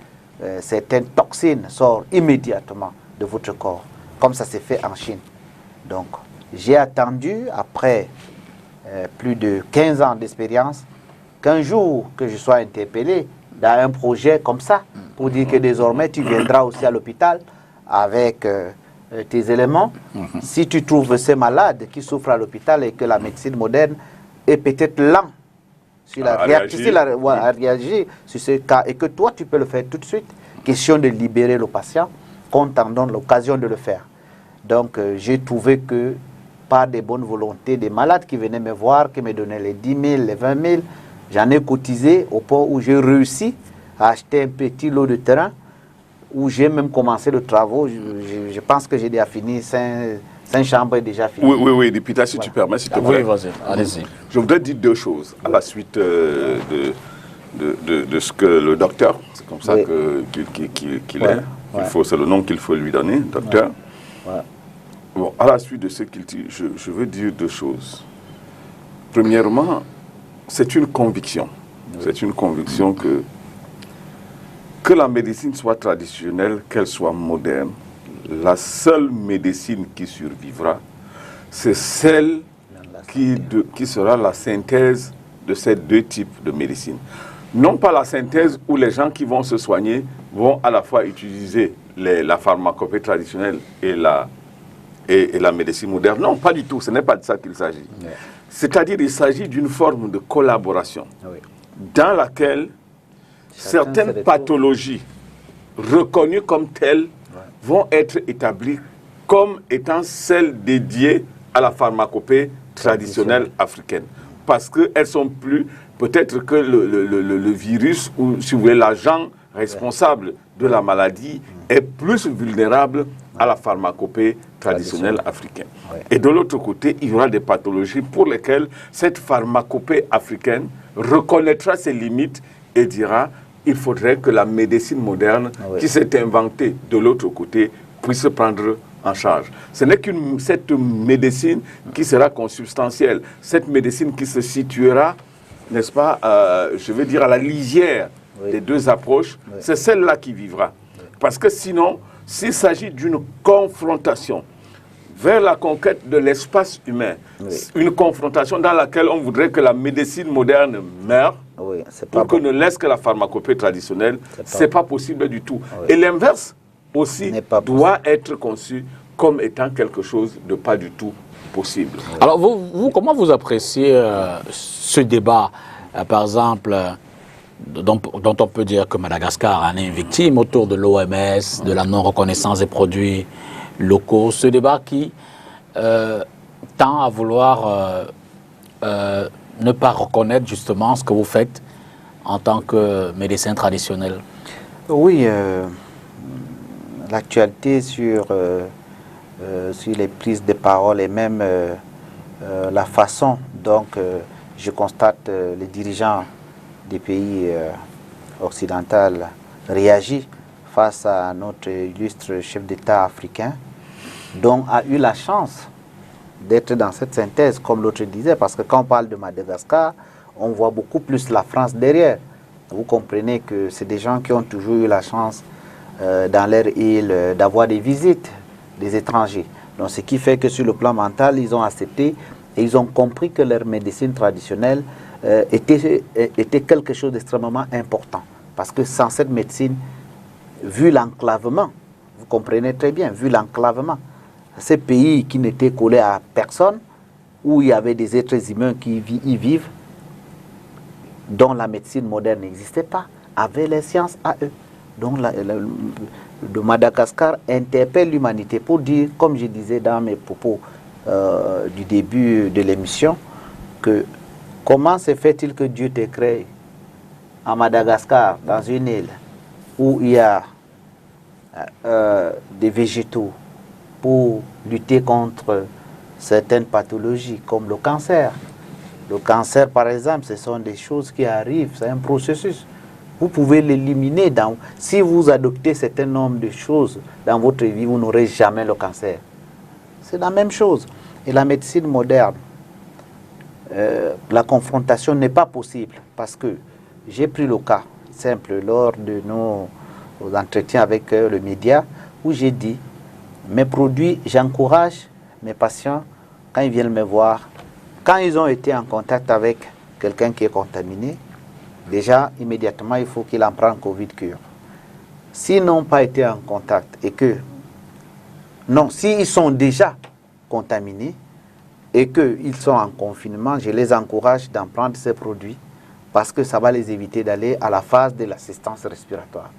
certaines toxines sortent immédiatement de votre corps, comme ça s'est fait en Chine. Donc, j'ai attendu, après plus de 15 ans d'expérience, qu'un jour que je sois interpellé dans un projet comme ça, pour dire que désormais tu viendras aussi à l'hôpital avec tes éléments. Si tu trouves ces malades qui souffrent à l'hôpital et que la médecine moderne est peut-être lente à réagir sur ce cas, et que toi tu peux le faire tout de suite, question de libérer le patient, qu'on t'en donne l'occasion de le faire. Donc j'ai trouvé que par des bonnes volontés, des malades qui venaient me voir, qui me donnaient les 10 000, les 20 000, j'en ai cotisé au point où j'ai réussi à acheter un petit lot de terrain, où j'ai même commencé le travaux. Je pense que j'ai déjà fini 5 chambres déjà finies. Oui, député, si tu permets, s'il te plaît. Oui, vas-y, allez-y. Je voudrais dire 2 choses à la suite de ce que le docteur, c'est comme ça qu'il est. C'est le nom qu'il faut lui donner, docteur. Bon, à la suite de ce qu'il dit, je veux dire 2 choses. Premièrement, c'est une conviction. C'est une conviction que la médecine soit traditionnelle, qu'elle soit moderne, la seule médecine qui survivra, c'est celle qui sera la synthèse de ces 2 types de médecine. Non pas la synthèse où les gens qui vont se soigner vont à la fois utiliser la pharmacopée traditionnelle et la médecine moderne. Non, pas du tout, ce n'est pas de ça qu'il s'agit. Ouais. C'est-à-dire qu'il s'agit d'une forme de collaboration dans laquelle certaines pathologies reconnues comme telles vont être établies comme étant celles dédiées à la pharmacopée traditionnelle africaine. parce qu'elles sont plus, peut-être que le virus, ou si vous voulez, l'agent responsable de la maladie est plus vulnérable à la pharmacopée traditionnelle africaine. Ouais. Et de l'autre côté, il y aura des pathologies pour lesquelles cette pharmacopée africaine reconnaîtra ses limites et dira il faudrait que la médecine moderne qui s'est inventée de l'autre côté puisse prendre en charge. Ce n'est qu'une cette médecine qui sera consubstantielle, cette médecine qui se situera, n'est-ce pas, je veux dire à la lisière des deux approches, c'est celle-là qui vivra. Parce que sinon, s'il s'agit d'une confrontation vers la conquête de l'espace humain, une confrontation dans laquelle on voudrait que la médecine moderne meure, pour que ne laisse que la pharmacopée traditionnelle, c'est pas possible du tout. Et l'inverse aussi doit être conçu comme étant quelque chose de pas du tout possible. Alors, vous comment vous appréciez ce débat, par exemple, dont on peut dire que Madagascar en est une victime autour de l'OMS, de la non-reconnaissance des produits locaux, ce débat qui tend à vouloir ne pas reconnaître justement ce que vous faites en tant que médecin traditionnel? Oui, l'actualité sur les prises de parole et même la façon dont je constate les dirigeants des pays occidentaux réagissent face à notre illustre chef d'État africain, dont a eu la chance d'être dans cette synthèse, comme l'autre disait, parce que quand on parle de Madagascar, on voit beaucoup plus la France derrière. Vous comprenez que c'est des gens qui ont toujours eu la chance dans leur île d'avoir des visites des étrangers. Donc, ce qui fait que sur le plan mental, ils ont accepté et ils ont compris que leur médecine traditionnelle était quelque chose d'extrêmement important. Parce que sans cette médecine, vu l'enclavement, vous comprenez très bien, vu l'enclavement, ces pays qui n'étaient collés à personne, où il y avait des êtres humains qui y vivent, dont la médecine moderne n'existait pas, avaient les sciences à eux. Donc de Madagascar interpelle l'humanité pour dire, comme je disais dans mes propos du début de l'émission, que comment se fait-il que Dieu t'ait créé à Madagascar, dans une île où il y a des végétaux pour lutter contre certaines pathologies comme le cancer. Le cancer, par exemple, ce sont des choses qui arrivent, c'est un processus. Vous pouvez l'éliminer. Si vous adoptez un certain nombre de choses dans votre vie, vous n'aurez jamais le cancer. C'est la même chose. Et la médecine moderne, la confrontation n'est pas possible parce que j'ai pris le cas simple lors de nos entretiens avec le média où j'ai dit mes produits, j'encourage mes patients quand ils viennent me voir, quand ils ont été en contact avec quelqu'un qui est contaminé, déjà immédiatement il faut qu'il en prenne Covid cure. S'ils n'ont pas été en contact et que non, s'ils sont déjà contaminés et qu'ils sont en confinement, je les encourage d'en prendre ces produits parce que ça va les éviter d'aller à la phase de l'assistance respiratoire.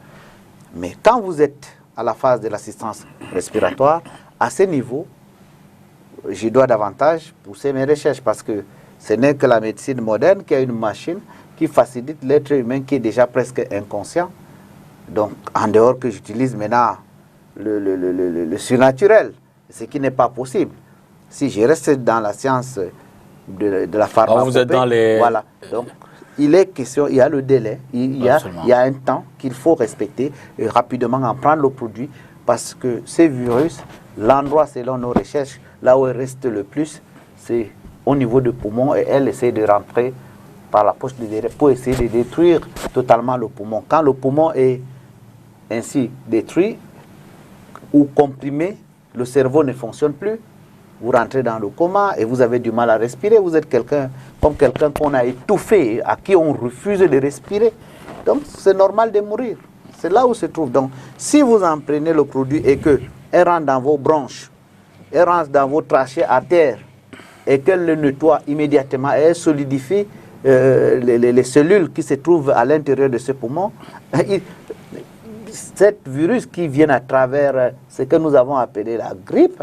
Mais quand vous êtes à la phase de l'assistance respiratoire, à ce niveau, je dois davantage pousser mes recherches parce que ce n'est que la médecine moderne qui a une machine qui facilite l'être humain qui est déjà presque inconscient. Donc, en dehors que j'utilise maintenant le surnaturel, ce qui n'est pas possible. Si je reste dans la science de la pharmacopée, vous êtes dans les... Voilà. Donc, il est question, il y a le délai, il y a un temps qu'il faut respecter et rapidement en prendre le produit parce que ces virus, l'endroit selon nos recherches, là où il reste le plus, c'est au niveau du poumon et elle essaie de rentrer par la poche de derrière pour essayer de détruire totalement le poumon. Quand le poumon est ainsi détruit ou comprimé, le cerveau ne fonctionne plus. Vous rentrez dans le coma et vous avez du mal à respirer. Vous êtes quelqu'un qu'on a étouffé, à qui on refuse de respirer. Donc, c'est normal de mourir. C'est là où se trouve. Donc, si vous en prenez le produit et qu'elle rentre dans vos bronches, elle rentre dans vos trachées à terre et qu'elle le nettoie immédiatement et elle solidifie les cellules qui se trouvent à l'intérieur de ce poumon, cet virus qui vient à travers ce que nous avons appelé la grippe,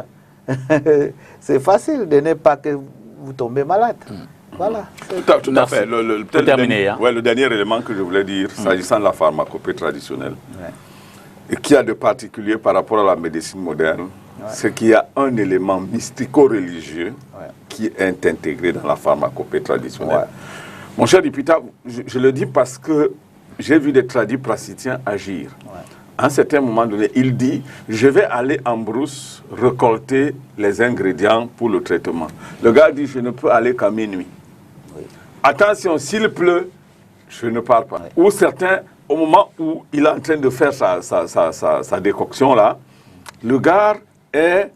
c'est facile de ne pas que vous tombez malade. Voilà. Tout à fait. Le dernier élément que je voulais dire, s'agissant de la pharmacopée traditionnelle, et qui a de particulier par rapport à la médecine moderne, c'est qu'il y a un élément mystico-religieux qui est intégré dans la pharmacopée traditionnelle. Mon cher Dipita, je le dis parce que j'ai vu des tradipraticiens agir. À un certain moment donné, il dit, je vais aller en brousse récolter les ingrédients pour le traitement. Le gars dit, je ne peux aller qu'à minuit. Attention, s'il pleut, je ne pars pas. Ou certains, au moment où il est en train de faire sa décoction là, le gars est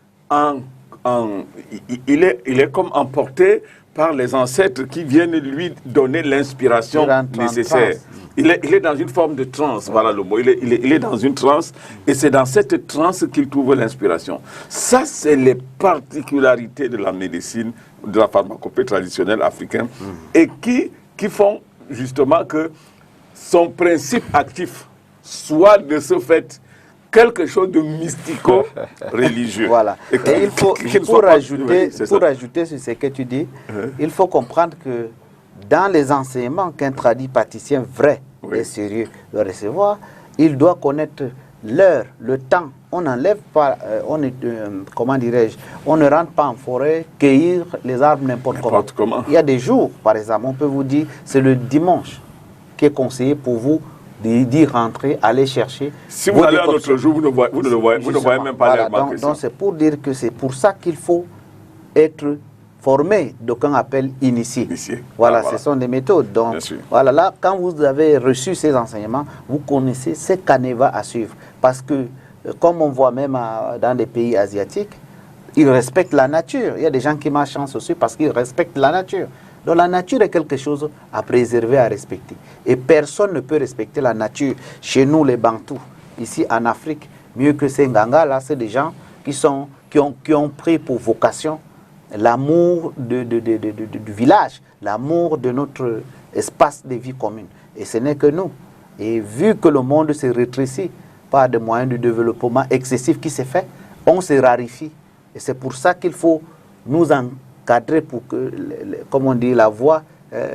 il est comme emporté par les ancêtres qui viennent lui donner l'inspiration nécessaire. Il est dans une forme de transe, voilà le mot. Il est dans une transe, et c'est dans cette transe qu'il trouve l'inspiration. Ça, c'est les particularités de la médecine, de la pharmacopée traditionnelle africaine, et qui font justement que son principe actif soit de ce fait quelque chose de mystico-religieux. Voilà. Et il faut, pour rajouter sur ce que tu dis, il faut comprendre que dans les enseignements qu'un tradipraticien vrai et sérieux doit recevoir, il doit connaître l'heure, le temps. On n'enlève pas, comment dirais-je, on ne rentre pas en forêt cueillir les arbres n'importe comment. Il y a des jours, par exemple, on peut vous dire, c'est le dimanche qui est conseillé pour vous d'y rentrer, aller chercher. Si vous allez un autre jour, vous ne voyez même pas l'herbe. Donc c'est pour dire que c'est pour ça qu'il faut être formé, d'aucuns appellent initié. Voilà, ce sont des méthodes. Donc voilà, là, quand vous avez reçu ces enseignements, vous connaissez ce canevas à suivre. Parce que, comme on voit même dans des pays asiatiques, ils respectent la nature. Il y a des gens qui marchent en société parce qu'ils respectent la nature. Donc la nature est quelque chose à préserver, à respecter. Et personne ne peut respecter la nature. Chez nous, les Bantous, ici en Afrique, mieux que ces Nganga, là, c'est des gens qui ont pris pour vocation l'amour du village, l'amour de notre espace de vie commune. Et ce n'est que nous. Et vu que le monde se rétrécit par des moyens de développement excessifs qui se fait, on se raréfie. Et c'est pour ça qu'il faut nous encadrer pour que, comme on dit, la voie,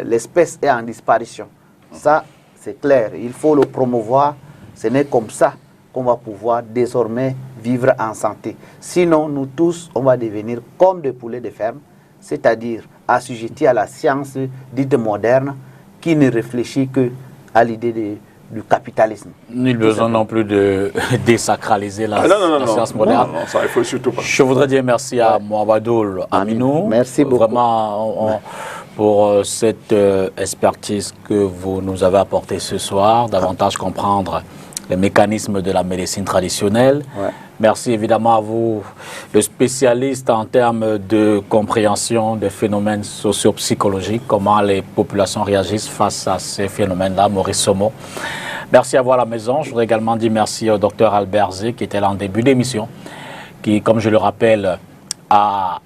l'espèce est en disparition. Ça, c'est clair. Il faut le promouvoir. Ce n'est comme ça qu'on va pouvoir désormais vivre en santé. Sinon, nous tous, on va devenir comme des poulets de ferme, c'est-à -dire assujettis à la science dite moderne, qui ne réfléchit qu'à l'idée du capitalisme. Nul besoin non plus de désacraliser la science moderne. Non, ça, il faut surtout pas. Je voudrais dire merci à Mohabadoul Aminou. Merci beaucoup. Vraiment, pour cette expertise que vous nous avez apportée ce soir, davantage comprendre les mécanismes de la médecine traditionnelle. Merci évidemment à vous, le spécialiste en termes de compréhension des phénomènes socio-psychologiques, comment les populations réagissent face à ces phénomènes-là, Maurice Somo. Merci à vous à la maison. Je voudrais également dire merci au docteur Albert Zé, qui était là en début d'émission, qui, comme je le rappelle, a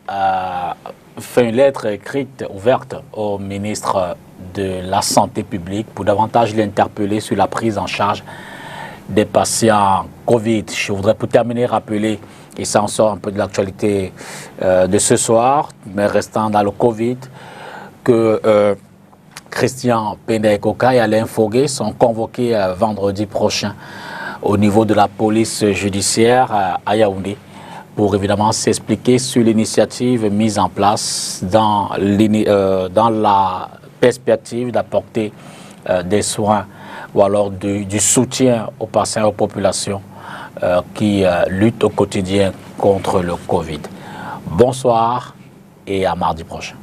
fait une lettre écrite, ouverte au ministre de la Santé publique pour davantage l'interpeller sur la prise en charge des patients Covid. Je voudrais pour terminer rappeler, et ça en sort un peu de l'actualité de ce soir, mais restant dans le Covid, que Christian Penda et Koka et Alain Foguet sont convoqués vendredi prochain au niveau de la police judiciaire à Yaoundé pour évidemment s'expliquer sur l'initiative mise en place dans la perspective d'apporter des soins ou alors du soutien aux patients et aux populations qui luttent au quotidien contre le Covid. Bonsoir et à mardi prochain.